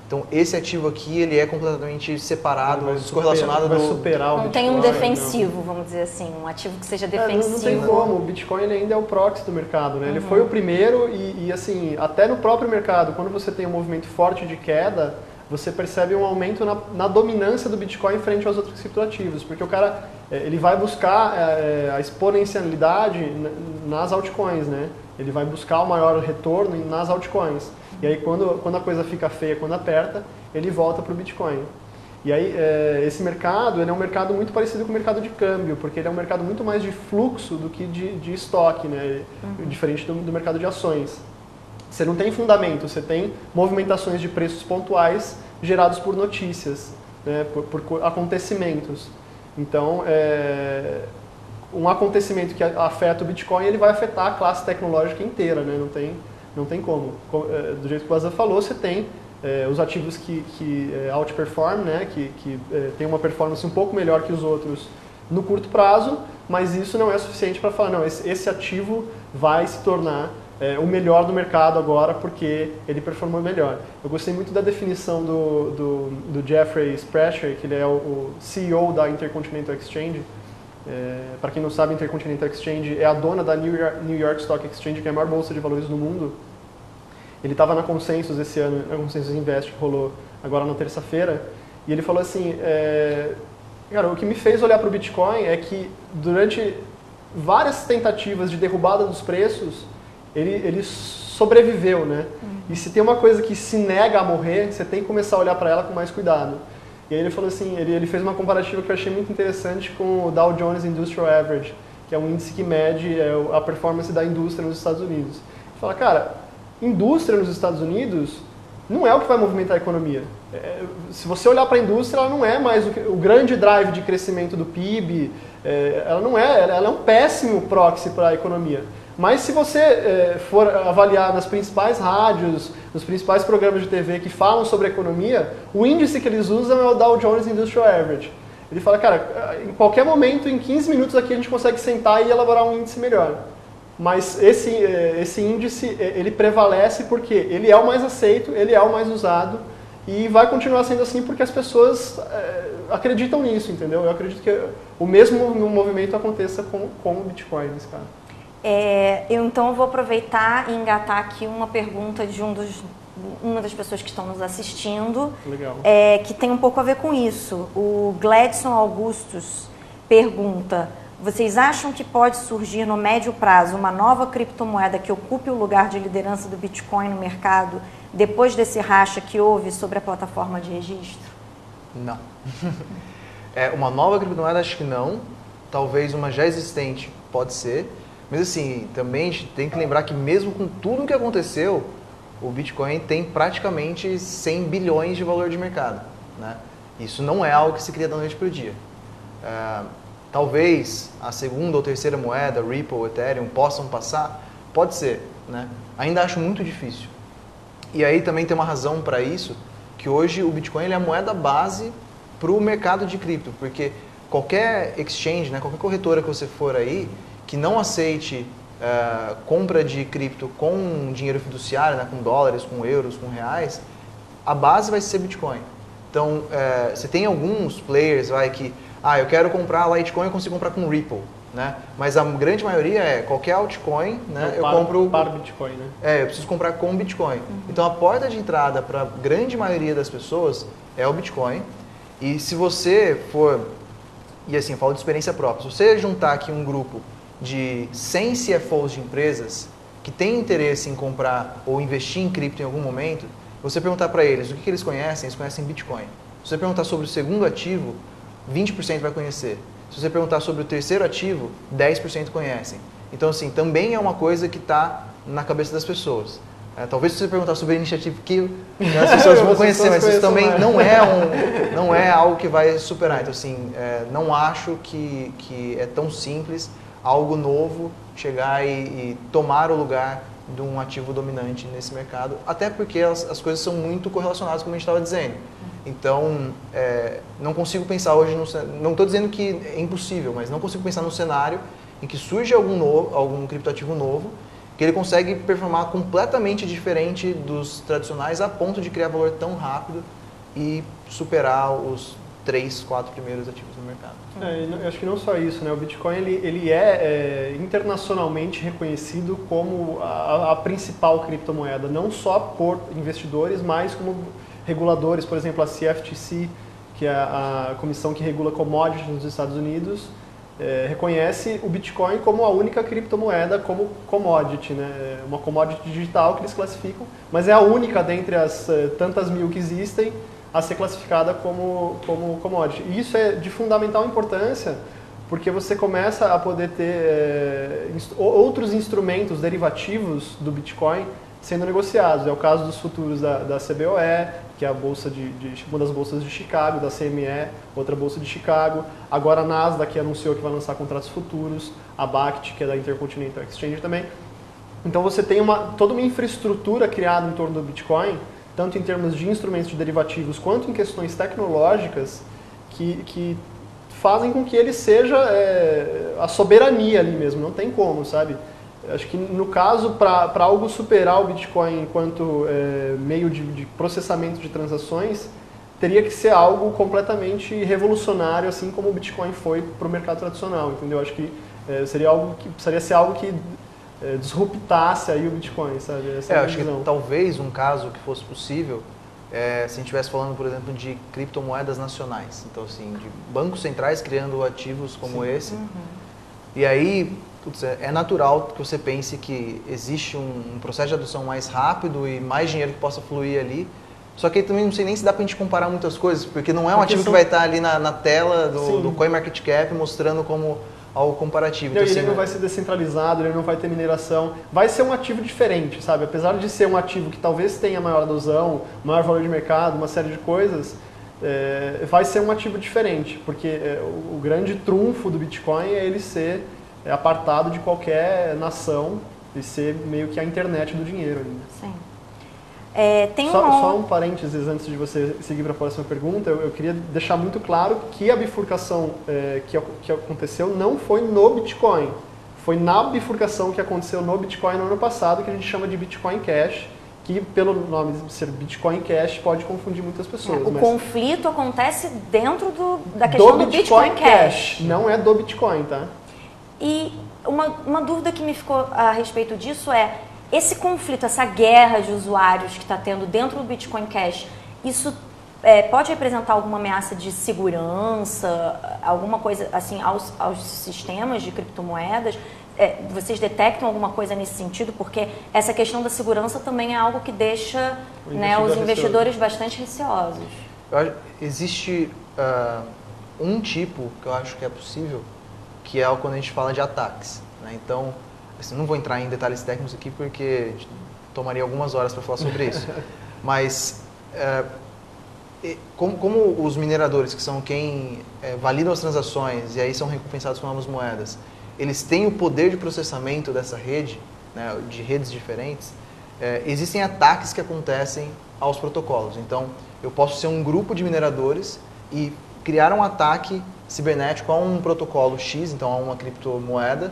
então esse ativo aqui ele é completamente separado, descorrelacionado vai superar o Não Bitcoin, tem um defensivo, vamos dizer assim, um ativo que seja defensivo. Não tem como, o Bitcoin ele ainda é o proxy do mercado, né? Ele foi o primeiro e assim, até no próprio mercado, quando você tem um movimento forte de queda, você percebe um aumento na dominância do Bitcoin frente aos outros criptoativos, porque o cara ele vai buscar a exponencialidade nas altcoins, né? Ele vai buscar o maior retorno nas altcoins. E aí quando a coisa fica feia, quando aperta, ele volta para o Bitcoin. E aí esse mercado ele é um mercado muito parecido com o mercado de câmbio, porque ele é um mercado muito mais de fluxo do que de estoque, né? Diferente do mercado de ações. Você não tem fundamento, você tem movimentações de preços pontuais gerados por notícias, né, por acontecimentos. Então, um acontecimento que afeta o Bitcoin, ele vai afetar a classe tecnológica inteira, né? Não tem como. Do jeito que o Azar falou, você tem os ativos que outperform, né, que tem uma performance um pouco melhor que os outros no curto prazo, mas isso não é suficiente para falar, não, esse ativo vai se tornar o melhor do mercado agora porque ele performou melhor. Eu gostei muito da definição do Jeffrey Sprecher, que ele é o CEO da Intercontinental Exchange. Para quem não sabe, a Intercontinental Exchange é a dona da New York Stock Exchange, que é a maior bolsa de valores do mundo. Ele estava na Consensus esse ano, na Consensus Invest, que rolou agora na terça-feira, e ele falou assim, cara, o que me fez olhar para o Bitcoin é que durante várias tentativas de derrubada dos preços, ele sobreviveu, né? E se tem uma coisa que se nega a morrer, você tem que começar a olhar para ela com mais cuidado. E aí ele falou assim, ele fez uma comparativa que eu achei muito interessante com o Dow Jones Industrial Average, que é um índice que mede a performance da indústria nos Estados Unidos. Ele fala, cara, indústria nos Estados Unidos não é o que vai movimentar a economia. Se você olhar para a indústria, ela não é mais o grande drive de crescimento do PIB, ela é um péssimo proxy para a economia. Mas se você for avaliar nas principais rádios, nos principais programas de TV que falam sobre economia, o índice que eles usam é o Dow Jones Industrial Average. Ele fala, cara, em qualquer momento, em 15 minutos aqui a gente consegue sentar e elaborar um índice melhor. Mas esse índice, ele prevalece porque ele é o mais aceito, ele é o mais usado e vai continuar sendo assim porque as pessoas acreditam nisso, entendeu? Eu acredito que o mesmo movimento aconteça com o Bitcoin nesse caso. Então eu vou aproveitar e engatar aqui uma pergunta de uma das pessoas que estão nos assistindo, Legal. Que tem um pouco a ver com isso. O Gladson Augustus pergunta, vocês acham que pode surgir no médio prazo uma nova criptomoeda que ocupe o lugar de liderança do Bitcoin no mercado depois desse racha que houve sobre a plataforma de registro? Não. Uma nova criptomoeda acho que não. Talvez uma já existente pode ser. Mas assim, também a gente tem que lembrar que mesmo com tudo o que aconteceu, o Bitcoin tem praticamente 100 bilhões de valor de mercado, né? Isso não é algo que se cria da noite para o dia. Talvez a segunda ou terceira moeda, Ripple, Ethereum, possam passar, pode ser, né? Ainda acho muito difícil. E aí também tem uma razão para isso, que hoje o Bitcoin ele é a moeda base para o mercado de cripto, porque qualquer exchange, né, qualquer corretora que você for aí, que não aceite compra de cripto com dinheiro fiduciário, né, com dólares, com euros, com reais, a base vai ser Bitcoin. Então, você tem alguns players que, eu quero comprar Litecoin, eu consigo comprar com Ripple. né? Mas a grande maioria é qualquer altcoin, né? Eu compro para Bitcoin, né? eu preciso comprar com Bitcoin. Então a porta de entrada para a grande maioria das pessoas é o Bitcoin. E se você for, e assim, eu falo de experiência própria, se você juntar aqui um grupo de 100 CFOs de empresas que têm interesse em comprar ou investir em cripto em algum momento, você perguntar para eles o que eles conhecem Bitcoin. Se você perguntar sobre o segundo ativo, 20% vai conhecer. Se você perguntar sobre o terceiro ativo, 10% conhecem. Então, assim, também é uma coisa que está na cabeça das pessoas. Talvez se você perguntar sobre a Initiative Kill, as pessoas vão conhecer, mas isso também não é algo que vai superar. Então, assim, não acho que é tão simples algo novo chegar e tomar o lugar de um ativo dominante nesse mercado, até porque as coisas são muito correlacionadas, como a gente estava dizendo. Então, não consigo pensar hoje, não estou dizendo que é impossível, mas não consigo pensar num cenário em que surge algum criptoativo novo, que ele consegue performar completamente diferente dos tradicionais a ponto de criar valor tão rápido e superar os 3, 4 primeiros ativos no mercado. Eu acho que não só isso, né? O Bitcoin ele é internacionalmente reconhecido como a principal criptomoeda, não só por investidores, mas como reguladores, por exemplo, a CFTC, que é a comissão que regula commodities nos Estados Unidos, reconhece o Bitcoin como a única criptomoeda como commodity, né? Uma commodity digital que eles classificam, mas é a única dentre as tantas mil que existem a ser classificada como commodity. E isso é de fundamental importância, porque você começa a poder ter outros instrumentos derivativos do Bitcoin sendo negociados. É o caso dos futuros da CBOE, que é a bolsa uma das bolsas de Chicago, da CME, outra bolsa de Chicago. Agora a Nasdaq, que anunciou que vai lançar contratos futuros, a BACT, que é da Intercontinental Exchange também. Então você tem toda uma infraestrutura criada em torno do Bitcoin, tanto em termos de instrumentos de derivativos quanto em questões tecnológicas, que fazem com que ele seja a soberania ali mesmo, não tem como, sabe? Acho que no caso, para algo superar o Bitcoin enquanto meio de processamento de transações, teria que ser algo completamente revolucionário, assim como o Bitcoin foi para o mercado tradicional, entendeu? Acho que precisaria ser algo que disruptasse aí o Bitcoin, sabe? Essa é a acho visão. que talvez um caso que fosse possível, se a gente estivesse falando, por exemplo, de criptomoedas nacionais, então assim, de bancos centrais criando ativos como esse, e aí é natural que você pense que existe um processo de adoção mais rápido e mais dinheiro que possa fluir ali. Só que aí também não sei nem se dá pra gente comparar muitas coisas, porque não é um ativo que vai estar ali na tela do CoinMarketCap mostrando como algo comparativo. Então, ele não vai ser descentralizado, ele não vai ter mineração. Vai ser um ativo diferente, sabe? Apesar de ser um ativo que talvez tenha maior adesão, maior valor de mercado, uma série de coisas, vai ser um ativo diferente, porque o grande trunfo do Bitcoin é ele ser apartado de qualquer nação e ser meio que a internet do dinheiro. Sim. Só um parênteses antes de você seguir para a próxima pergunta, eu queria deixar muito claro que a bifurcação que aconteceu não foi no Bitcoin, foi na bifurcação que aconteceu no Bitcoin no ano passado, que a gente chama de Bitcoin Cash, que pelo nome de ser Bitcoin Cash pode confundir muitas pessoas. O conflito acontece dentro da questão do Bitcoin Cash. Não é do Bitcoin, tá? E uma dúvida que me ficou a respeito disso esse conflito, essa guerra de usuários que está tendo dentro do Bitcoin Cash, isso pode representar alguma ameaça de segurança, alguma coisa assim aos sistemas de criptomoedas? Vocês detectam alguma coisa nesse sentido? Porque essa questão da segurança também é algo que deixa os investidores bastante receosos. Existe um tipo que eu acho que é possível, que é quando a gente fala de ataques, né? Então, assim, não vou entrar em detalhes técnicos aqui porque tomaria algumas horas para falar sobre isso. Mas, como os mineradores, que são quem validam as transações e aí são recompensados com novas moedas, eles têm o poder de processamento dessa rede, né, de redes diferentes, existem ataques que acontecem aos protocolos. Então, eu posso ser um grupo de mineradores e criar um ataque cibernético a um protocolo X, então a uma criptomoeda,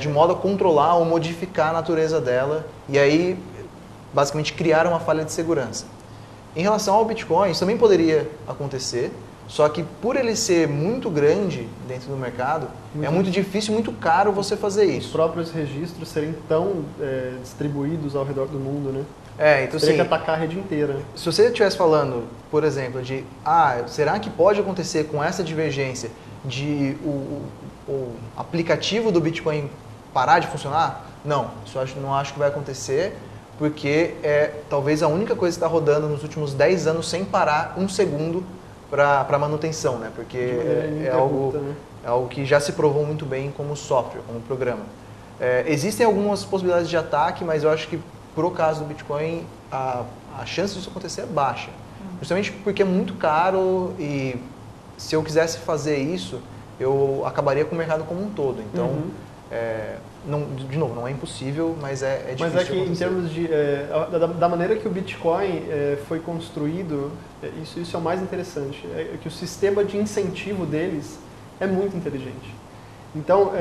de modo a controlar ou modificar a natureza dela e aí, basicamente, criar uma falha de segurança. Em relação ao Bitcoin, isso também poderia acontecer, Só que por ele ser muito grande dentro do mercado, é muito difícil, muito caro você fazer Os isso. próprios registros serem tão distribuídos ao redor do mundo, né? Então Teria assim, que atacar a rede inteira. se você estivesse falando, por exemplo, de será que pode acontecer com essa divergência de o aplicativo do Bitcoin parar de funcionar? Não, isso não acho que vai acontecer, porque é talvez a única coisa que está rodando nos últimos 10 anos sem parar um segundo para manutenção, né? Porque é algo que já se provou muito bem como software, como programa. Existem algumas possibilidades de ataque, mas eu acho que pro caso do Bitcoin a chance disso acontecer é baixa. Justamente porque é muito caro e se eu quisesse fazer isso, eu acabaria com o mercado como um todo. Então, de novo, não é impossível, mas é difícil. Mas é que acontecer. em termos de da maneira que o Bitcoin foi construído, isso é o mais interessante, é que o sistema de incentivo deles é muito inteligente. Então,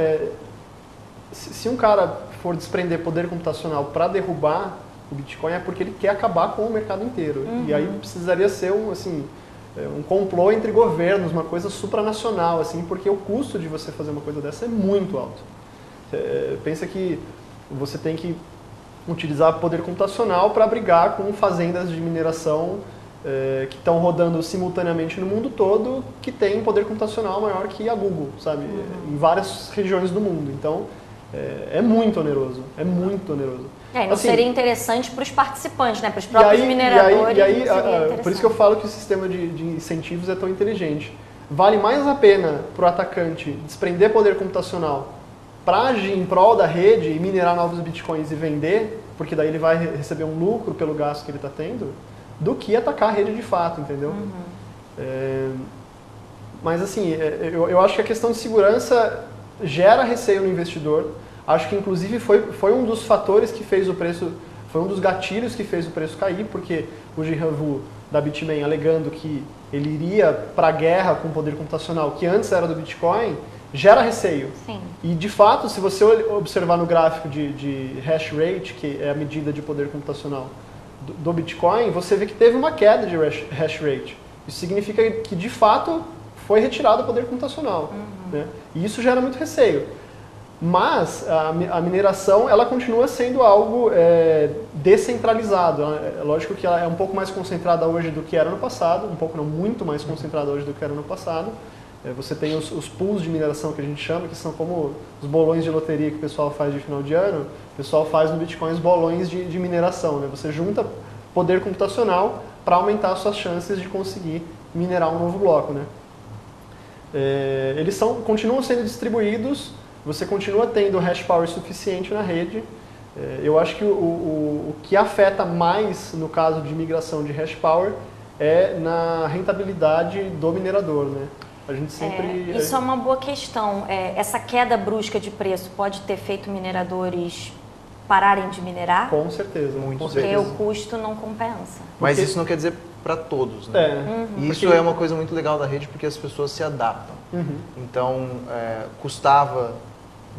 se um cara for desprender poder computacional para derrubar o Bitcoin, é porque ele quer acabar com o mercado inteiro. E aí precisaria ser um complô entre governos, uma coisa supranacional, assim, porque o custo de você fazer uma coisa dessa é muito alto. Pensa que você tem que utilizar poder computacional para brigar com fazendas de mineração que estão rodando simultaneamente no mundo todo, que tem poder computacional maior que a Google, sabe? Em várias regiões do mundo. Então, é muito oneroso, é muito oneroso. Não Assim, seria interessante para os participantes, né? Para os próprios mineradores. Por isso que eu falo que o sistema de incentivos é tão inteligente. Vale mais a pena para o atacante desprender poder computacional para agir em prol da rede e minerar novos bitcoins e vender, porque daí ele vai receber um lucro pelo gasto que ele está tendo, do que atacar a rede de fato, entendeu? Mas assim, eu acho que a questão de segurança gera receio no investidor. Acho que inclusive foi um dos fatores que fez o preço, foi um dos gatilhos que fez o preço cair, porque o Jihan Wu da Bitmain alegando que ele iria para a guerra com o poder computacional, que antes era do Bitcoin, gera receio. Sim. E de fato, se você observar no gráfico de hash rate, que é a medida de poder computacional do Bitcoin, você vê que teve uma queda de hash rate. Isso significa que de fato foi retirado o poder computacional. Né? E isso gera muito receio. Mas a mineração ela continua sendo algo descentralizado. É lógico que ela é um pouco mais concentrada hoje do que era no passado, um pouco não, muito mais concentrada hoje do que era no passado. Você tem os pools de mineração que a gente chama, que são como os bolões de loteria que o pessoal faz de final de ano. O pessoal faz no Bitcoin os bolões de mineração. Né? Você junta poder computacional para aumentar as suas chances de conseguir minerar um novo bloco. Né? Eles continuam sendo distribuídos, você continua tendo hash power suficiente na rede. Eu acho que o que afeta mais no caso de migração de hash power é na rentabilidade do minerador. Né? A gente sempre... Isso é uma boa questão. Essa queda brusca de preço pode ter feito mineradores pararem de minerar? Com certeza. Porque o custo não compensa. Mas isso não quer dizer para todos, né? E isso é uma coisa muito legal da rede porque as pessoas se adaptam. Então, custava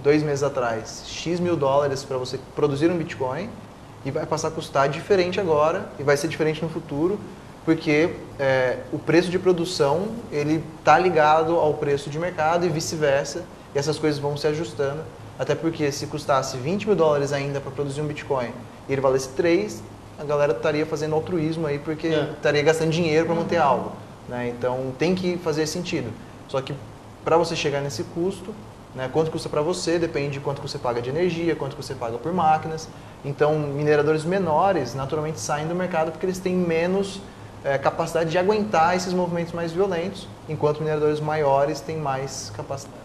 2 meses atrás X mil dólares para você produzir um Bitcoin e vai passar a custar diferente agora e vai ser diferente no futuro porque o preço de produção ele está ligado ao preço de mercado e vice-versa e essas coisas vão se ajustando. Até porque se custasse 20 mil dólares ainda para produzir um Bitcoin e ele valesse 3, a galera estaria fazendo altruísmo aí porque estaria gastando dinheiro para manter algo. Né? Então tem que fazer sentido. Só que para você chegar nesse custo, né, quanto custa para você, depende de quanto você paga de energia, quanto você paga por máquinas. Então mineradores menores naturalmente saem do mercado porque eles têm menos capacidade de aguentar esses movimentos mais violentos, enquanto mineradores maiores têm mais capacidade.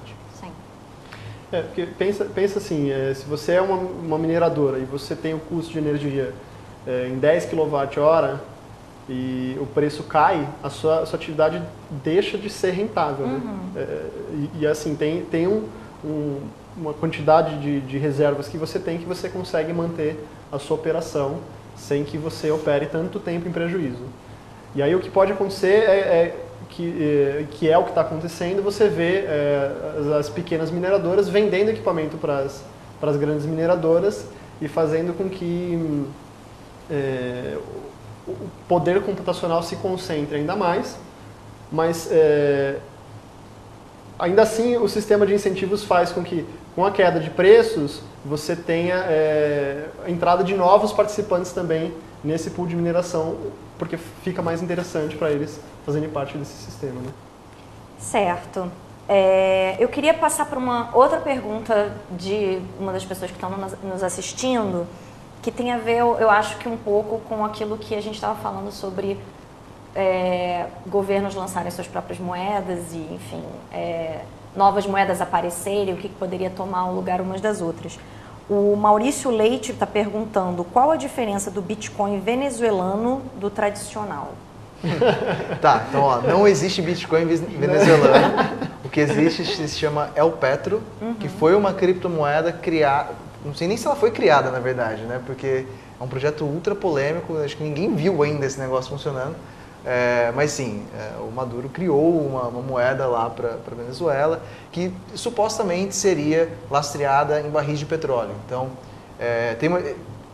Porque pensa assim, se você é uma mineradora e você tem o custo de energia em 10 kWh e o preço cai, a sua atividade deixa de ser rentável. Né? E assim, tem uma quantidade de reservas que você consegue manter a sua operação sem que você opere tanto tempo em prejuízo. E aí o que pode acontecer que é o que está acontecendo, você vê as pequenas mineradoras vendendo equipamento para as grandes mineradoras e fazendo com que o poder computacional se concentre ainda mais mas ainda assim o sistema de incentivos faz com que, com a queda de preços, você tenha a entrada de novos participantes também nesse pool de mineração, porque fica mais interessante para eles fazerem parte desse sistema, né? Certo. Eu queria passar para uma outra pergunta de uma das pessoas que estão nos assistindo, que tem a ver, eu acho que um pouco com aquilo que a gente estava falando sobre governos lançarem suas próprias moedas e, enfim, novas moedas aparecerem, o que poderia tomar o lugar umas das outras. O Maurício Leite está perguntando qual a diferença do Bitcoin venezuelano do tradicional. Tá, então ó, não existe Bitcoin venezuelano. O que existe se chama El Petro, que foi uma criptomoeda criada, não sei nem se ela foi criada na verdade, né? Porque é um projeto ultra polêmico, acho que ninguém viu ainda esse negócio funcionando. Mas sim, o Maduro criou uma moeda lá para a Venezuela que supostamente seria lastreada em barris de petróleo. Então,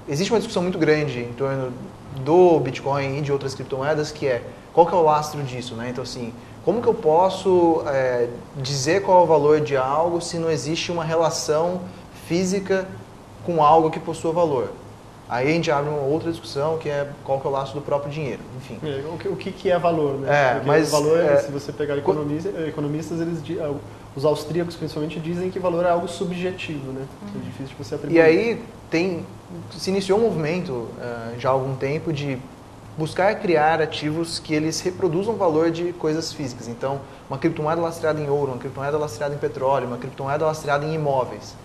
existe uma discussão muito grande em torno do Bitcoin e de outras criptomoedas, que qual que é o lastro disso, né? Então, assim, como que eu posso dizer qual é o valor de algo se não existe uma relação física com algo que possua valor? Aí a gente abre uma outra discussão, que é qual que é o laço do próprio dinheiro, enfim. O que é valor, né? Porque mas o valor, se você pegar economistas, os austríacos principalmente dizem que valor é algo subjetivo, né? É difícil de você atribuir. E aí se iniciou um movimento já há algum tempo de buscar criar ativos que eles reproduzam o valor de coisas físicas. Então, uma criptomoeda lastreada em ouro, uma criptomoeda lastreada em petróleo, uma criptomoeda lastreada em imóveis.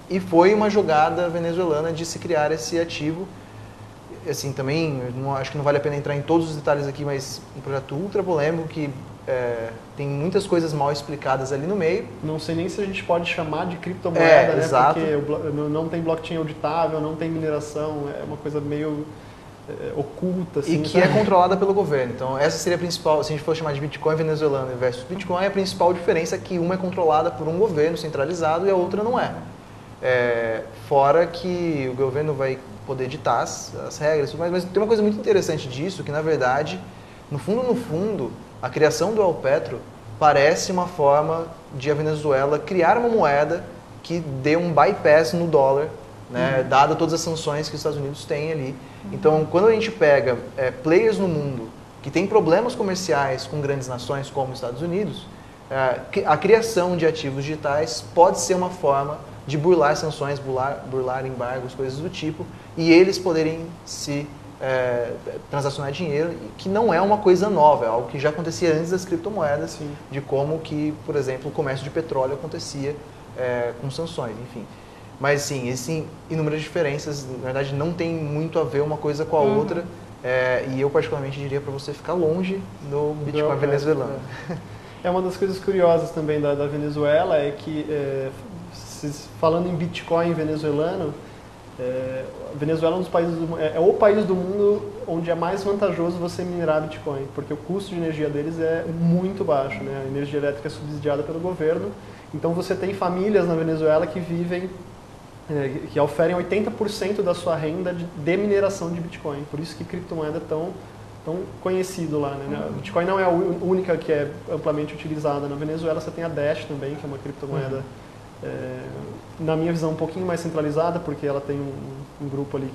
E foi uma jogada venezuelana de se criar esse ativo. Assim, também, acho que não vale a pena entrar em todos os detalhes aqui, mas um projeto ultra polêmico que tem muitas coisas mal explicadas ali no meio. Não sei nem se a gente pode chamar de criptomoeda, né? Exato. Porque não tem blockchain auditável, não tem mineração, é uma coisa meio oculta. Assim, e que é controlada pelo governo. Então, essa seria a principal, se a gente for chamar de Bitcoin venezuelano versus Bitcoin, a principal diferença é que uma é controlada por um governo centralizado e a outra não é. Fora que o governo vai poder ditar as regras, mas tem uma coisa muito interessante disso, que na verdade, no fundo, a criação do El Petro parece uma forma de a Venezuela criar uma moeda que dê um bypass no dólar, né, dada todas as sanções que os Estados Unidos têm ali. Então, quando a gente pega players no mundo que têm problemas comerciais com grandes nações como os Estados Unidos, a criação de ativos digitais pode ser uma forma de burlar sanções, burlar embargos, coisas do tipo, e eles poderem se transacionar dinheiro, que não é uma coisa nova, é algo que já acontecia antes das criptomoedas, sim, de como que, por exemplo, o comércio de petróleo acontecia com sanções, enfim. Mas sim, existem inúmeras diferenças, na verdade não tem muito a ver uma coisa com a outra, e eu particularmente diria para você ficar longe do Bitcoin venezuelano. Uma das coisas curiosas também da Venezuela é que, falando em Bitcoin venezuelano, a Venezuela é um dos países o país do mundo onde é mais vantajoso você minerar Bitcoin, porque o custo de energia deles é muito baixo, né? A energia elétrica é subsidiada pelo governo, então você tem famílias na Venezuela que vivem, que oferem 80% da sua renda de mineração de Bitcoin, por isso que criptomoeda é tão conhecido lá, né? O Bitcoin não é a única que é amplamente utilizada na Venezuela, você tem a Dash também, que é uma criptomoeda na minha visão um pouquinho mais centralizada, porque ela tem um grupo ali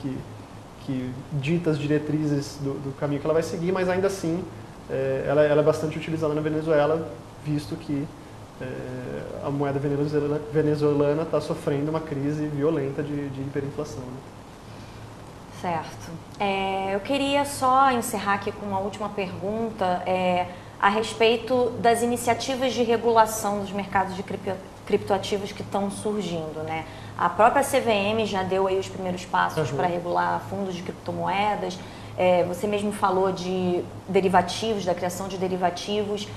que dita as diretrizes do caminho que ela vai seguir, mas ainda assim ela é bastante utilizada na Venezuela, visto que a moeda venezuelana está sofrendo uma crise violenta de hiperinflação, né? Certo. Eu queria só encerrar aqui com uma última pergunta a respeito das iniciativas de regulação dos mercados de criptoativos que estão surgindo, né? A própria CVM já deu aí os primeiros passos para regular fundos de criptomoedas. Você mesmo falou de derivativos, da criação de derivativos.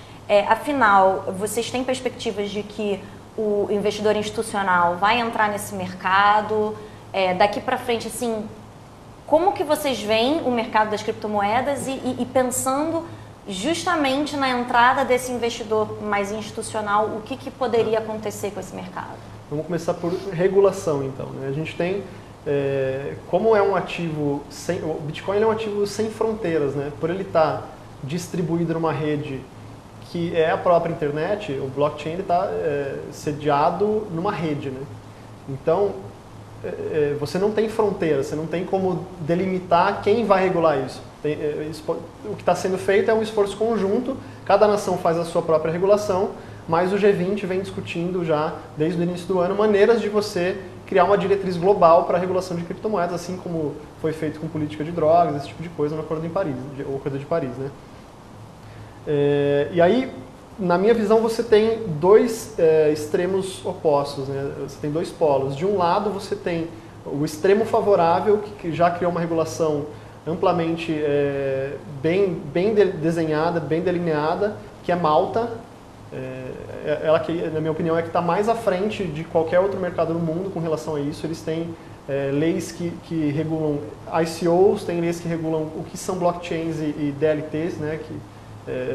Afinal, vocês têm perspectivas de que o investidor institucional vai entrar nesse mercado? Daqui para frente, assim, como que vocês veem o mercado das criptomoedas e pensando justamente na entrada desse investidor mais institucional, o que poderia acontecer com esse mercado? Vamos começar por regulação, então, né? A gente tem, como é um ativo, o Bitcoin é um ativo sem fronteiras, né? Por ele estar distribuído numa rede que é a própria internet, o blockchain está sediado numa rede, né? Então, você não tem fronteira, você não tem como delimitar quem vai regular isso. O que está sendo feito é um esforço conjunto, cada nação faz a sua própria regulação, mas o G20 vem discutindo já, desde o início do ano, maneiras de você criar uma diretriz global para a regulação de criptomoedas, assim como foi feito com política de drogas, esse tipo de coisa no Acordo de Paris, né? E aí, na minha visão, você tem dois extremos opostos, né? Você tem dois polos. De um lado, você tem o extremo favorável, que já criou uma regulação amplamente bem desenhada, bem delineada, que é Malta. Ela, que, na minha opinião, é que está mais à frente de qualquer outro mercado no mundo com relação a isso. Eles têm leis que regulam ICOs, têm leis que regulam o que são blockchains e DLTs, né?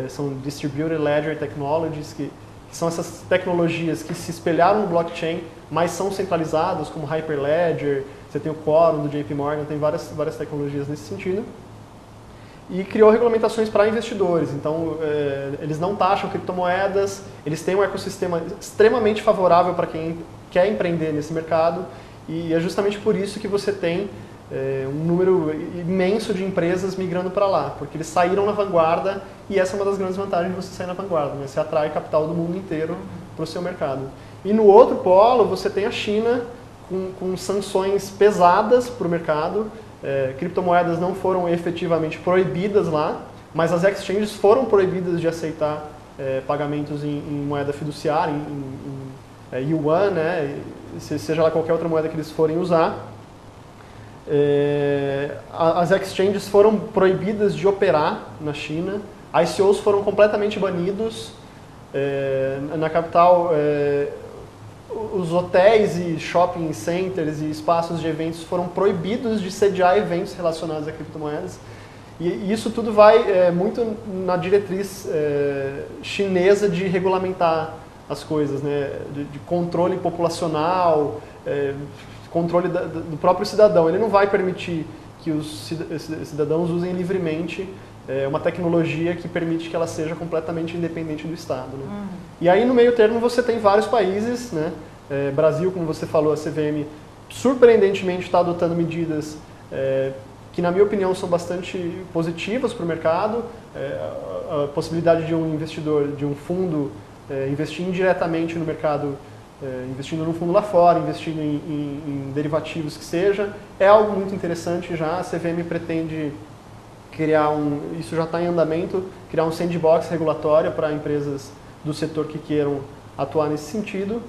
São Distributed Ledger Technologies, que são essas tecnologias que se espelharam no blockchain, mas são centralizadas, como Hyperledger, você tem o Quorum do JP Morgan, tem várias tecnologias nesse sentido. E criou regulamentações para investidores, então eles não taxam criptomoedas, eles têm um ecossistema extremamente favorável para quem quer empreender nesse mercado, e é justamente por isso que você tem um número imenso de empresas migrando para lá, porque eles saíram na vanguarda, e essa é uma das grandes vantagens de você sair na vanguarda, né? Você atrai capital do mundo inteiro para o seu mercado. E no outro polo, você tem a China com sanções pesadas para o mercado. Criptomoedas não foram efetivamente proibidas lá, mas as exchanges foram proibidas de aceitar pagamentos em moeda fiduciária, em yuan, né? Seja lá qualquer outra moeda que eles forem usar. As exchanges foram proibidas de operar na China, ICOs foram completamente banidos. Na capital, os hotéis e shopping centers e espaços de eventos foram proibidos de sediar eventos relacionados a criptomoedas. E isso tudo vai muito na diretriz chinesa de regulamentar as coisas, né? De controle populacional, controle do próprio cidadão. Ele não vai permitir que os cidadãos usem livremente uma tecnologia que permite que ela seja completamente independente do Estado, né? E aí, no meio termo, você tem vários países, né? Brasil, como você falou, a CVM, surpreendentemente está adotando medidas que, na minha opinião, são bastante positivas para o mercado. A possibilidade de um investidor, de um fundo, investir indiretamente no mercado, investindo num fundo lá fora, investindo em derivativos que seja, é algo muito interessante já. A CVM pretende criar isso já está em andamento, criar um sandbox regulatório para empresas do setor que queiram atuar nesse sentido.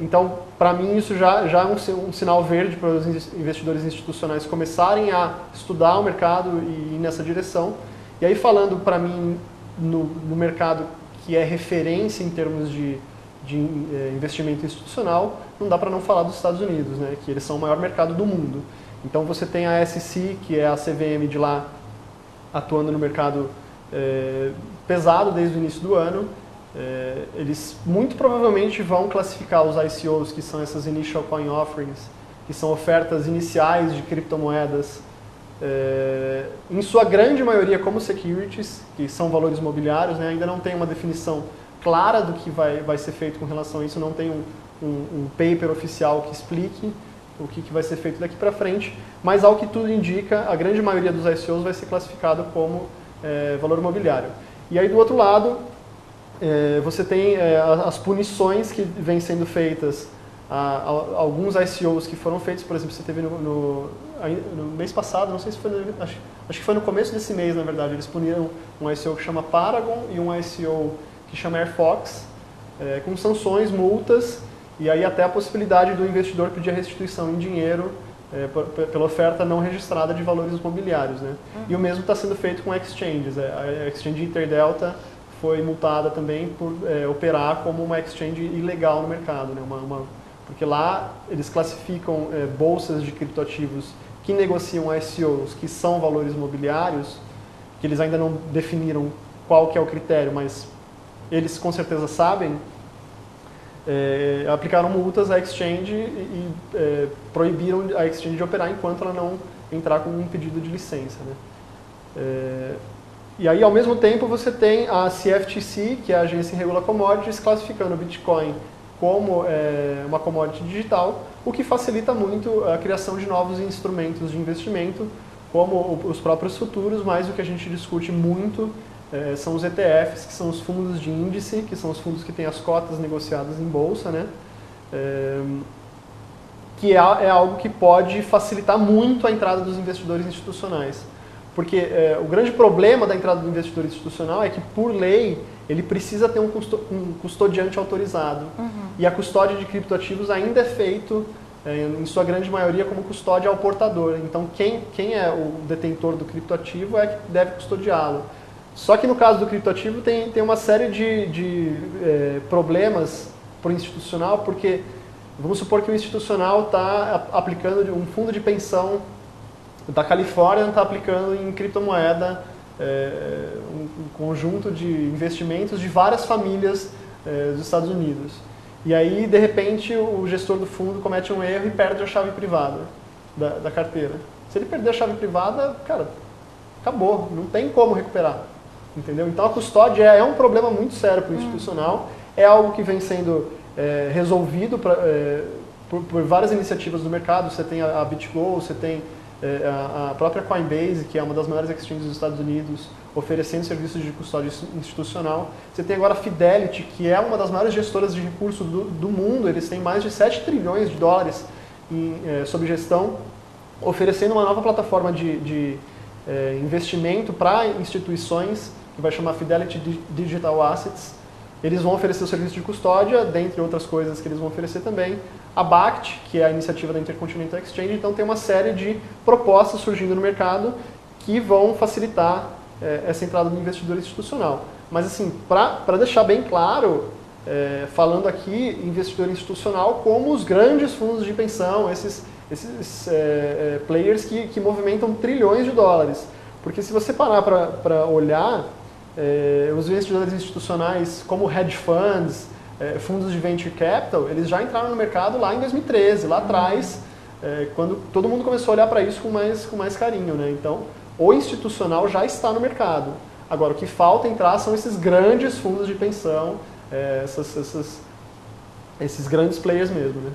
Então, para mim, isso já é um sinal verde para os investidores institucionais começarem a estudar o mercado e ir nessa direção. E aí, falando para mim, no mercado que é referência em termos de investimento institucional, não dá para não falar dos Estados Unidos, né, que eles são o maior mercado do mundo. Então você tem a SEC, que é a CVM de lá, atuando no mercado pesado desde o início do ano. Eles muito provavelmente vão classificar os ICOs, que são essas Initial Coin Offerings, que são ofertas iniciais de criptomoedas, em sua grande maioria como securities, que são valores mobiliários, né? Ainda não tem uma definição clara do que vai ser feito com relação a isso, não tem um paper oficial que explique o que vai ser feito daqui para frente, mas ao que tudo indica, a grande maioria dos ICOs vai ser classificado como valor imobiliário. E aí do outro lado, você tem as punições que vêm sendo feitas a alguns ICOs que foram feitos, por exemplo, você teve no mês passado, não sei se foi, acho que foi no começo desse mês, na verdade, eles puniram um ICO que chama Paragon e um ICO que chama AirFox, com sanções, multas, e aí até a possibilidade do investidor pedir a restituição em dinheiro pela oferta não registrada de valores imobiliários, né? E o mesmo está sendo feito com exchanges. A Exchange Interdelta foi multada também por operar como uma exchange ilegal no mercado, né? Porque lá eles classificam bolsas de criptoativos que negociam ICOs, que são valores imobiliários, que eles ainda não definiram qual que é o critério, mas eles com certeza sabem. Aplicaram multas à exchange e proibiram a exchange de operar enquanto ela não entrar com um pedido de licença, né? E aí, ao mesmo tempo, você tem a CFTC, que é a agência que regula commodities, classificando o Bitcoin como uma commodity digital, o que facilita muito a criação de novos instrumentos de investimento, como os próprios futuros, mas o que a gente discute muito são os ETFs, que são os fundos de índice, que são os fundos que têm as cotas negociadas em bolsa, né? Que é algo que pode facilitar muito a entrada dos investidores institucionais. Porque o grande problema da entrada do investidor institucional é que, por lei, ele precisa ter um custodiante autorizado. E a custódia de criptoativos ainda é feito, em sua grande maioria, como custódia ao portador. Então, quem é o detentor do criptoativo é que deve custodiá-lo. Só que no caso do criptoativo tem uma série de problemas para o institucional, porque vamos supor que o institucional está aplicando um fundo de pensão da Califórnia, está aplicando em criptomoeda um conjunto de investimentos de várias famílias dos Estados Unidos. E aí, de repente, o gestor do fundo comete um erro e perde a chave privada da carteira. Se ele perder a chave privada, cara, acabou, não tem como recuperar. Entendeu? Então a custódia é um problema muito sério para o institucional, é algo que vem sendo resolvido por várias iniciativas do mercado. Você tem a BitGo, você tem a própria Coinbase, que é uma das maiores exchanges dos Estados Unidos, oferecendo serviços de custódia institucional. Você tem agora a Fidelity, que é uma das maiores gestoras de recursos do mundo. Eles têm mais de 7 trilhões de dólares sob gestão, oferecendo uma nova plataforma de investimento para instituições, que vai chamar Fidelity Digital Assets. Eles vão oferecer o serviço de custódia, dentre outras coisas que eles vão oferecer também. A BACT, que é a iniciativa da Intercontinental Exchange. Então tem uma série de propostas surgindo no mercado que vão facilitar essa entrada do investidor institucional. Mas assim, para deixar bem claro, falando aqui investidor institucional como os grandes fundos de pensão, esses players que movimentam trilhões de dólares. Porque se você parar para olhar, os investidores institucionais como hedge funds, fundos de venture capital, eles já entraram no mercado lá em 2013, lá atrás, quando todo mundo começou a olhar para isso com mais carinho, né? Então, o institucional já está no mercado. Agora, o que falta entrar são esses grandes fundos de pensão, esses grandes players mesmo, né?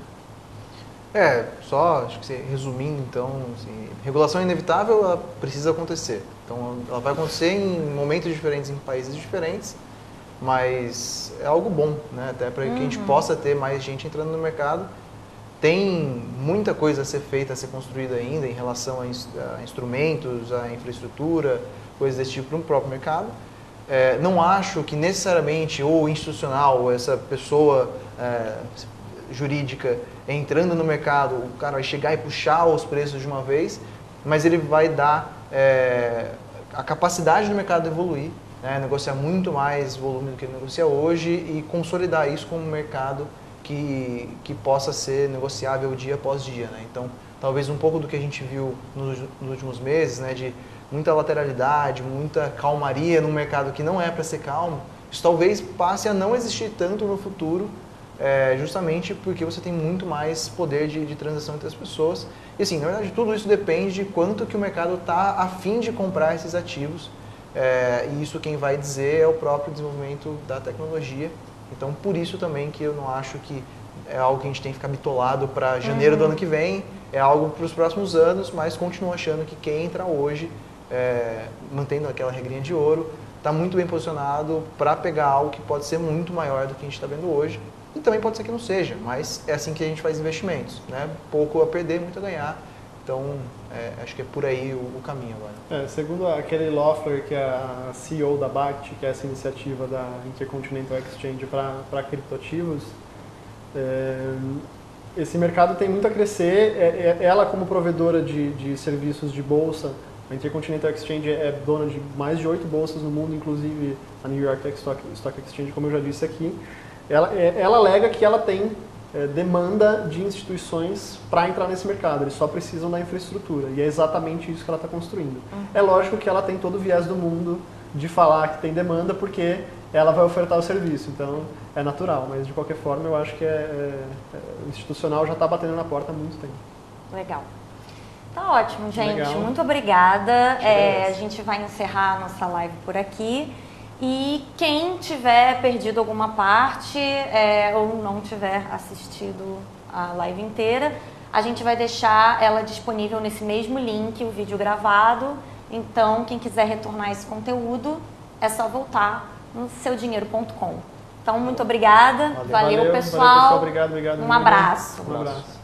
Só acho que resumindo, então, assim, regulação inevitável, ela precisa acontecer. Então, ela vai acontecer em momentos diferentes, em países diferentes, mas é algo bom, né? Até para que a gente possa ter mais gente entrando no mercado. Tem muita coisa a ser feita, a ser construída ainda em relação a instrumentos, a infraestrutura, coisas desse tipo para o próprio mercado. Não acho que necessariamente o institucional, ou essa pessoa jurídica entrando no mercado, o cara vai chegar e puxar os preços de uma vez, mas ele vai dar a capacidade do mercado evoluir, né? Negociar muito mais volume do que ele negocia hoje e consolidar isso como um mercado que possa ser negociável dia após dia, né? Então, talvez um pouco do que a gente viu nos últimos meses, né, de muita lateralidade, muita calmaria num mercado que não é para ser calmo, isso talvez passe a não existir tanto no futuro, justamente porque você tem muito mais poder de transação entre as pessoas. E assim, na verdade, tudo isso depende de quanto que o mercado está a fim de comprar esses ativos. E isso quem vai dizer é o próprio desenvolvimento da tecnologia. Então, por isso também que eu não acho que é algo que a gente tem que ficar bitolado para janeiro do ano que vem, é algo para os próximos anos, mas continuo achando que quem entra hoje, mantendo aquela regrinha de ouro, está muito bem posicionado para pegar algo que pode ser muito maior do que a gente está vendo hoje. E também pode ser que não seja, mas é assim que a gente faz investimentos, né? Pouco a perder, muito a ganhar. Então, acho que é por aí o caminho agora. Segundo a Kelly Loeffler, que é a CEO da BACT, que é essa iniciativa da Intercontinental Exchange para criptoativos, esse mercado tem muito a crescer. Ela, como provedora de serviços de bolsa, a Intercontinental Exchange é dona de mais de 8 bolsas no mundo, inclusive a New York Stock Exchange, como eu já disse aqui. Ela alega que ela tem demanda de instituições para entrar nesse mercado, eles só precisam da infraestrutura, e é exatamente isso que ela está construindo. É lógico que ela tem todo o viés do mundo de falar que tem demanda, porque ela vai ofertar o serviço, então é natural, mas de qualquer forma eu acho que o institucional já está batendo na porta há muito tempo. Legal. Tá ótimo, gente. Legal. Muito obrigada. A gente vai encerrar a nossa live por aqui. E quem tiver perdido alguma parte ou não tiver assistido a live inteira, a gente vai deixar ela disponível nesse mesmo link, o vídeo gravado. Então, quem quiser retornar esse conteúdo, é só voltar no seudinheiro.com. Então, muito obrigada. Valeu, pessoal. Obrigado. Um abraço. Um abraço.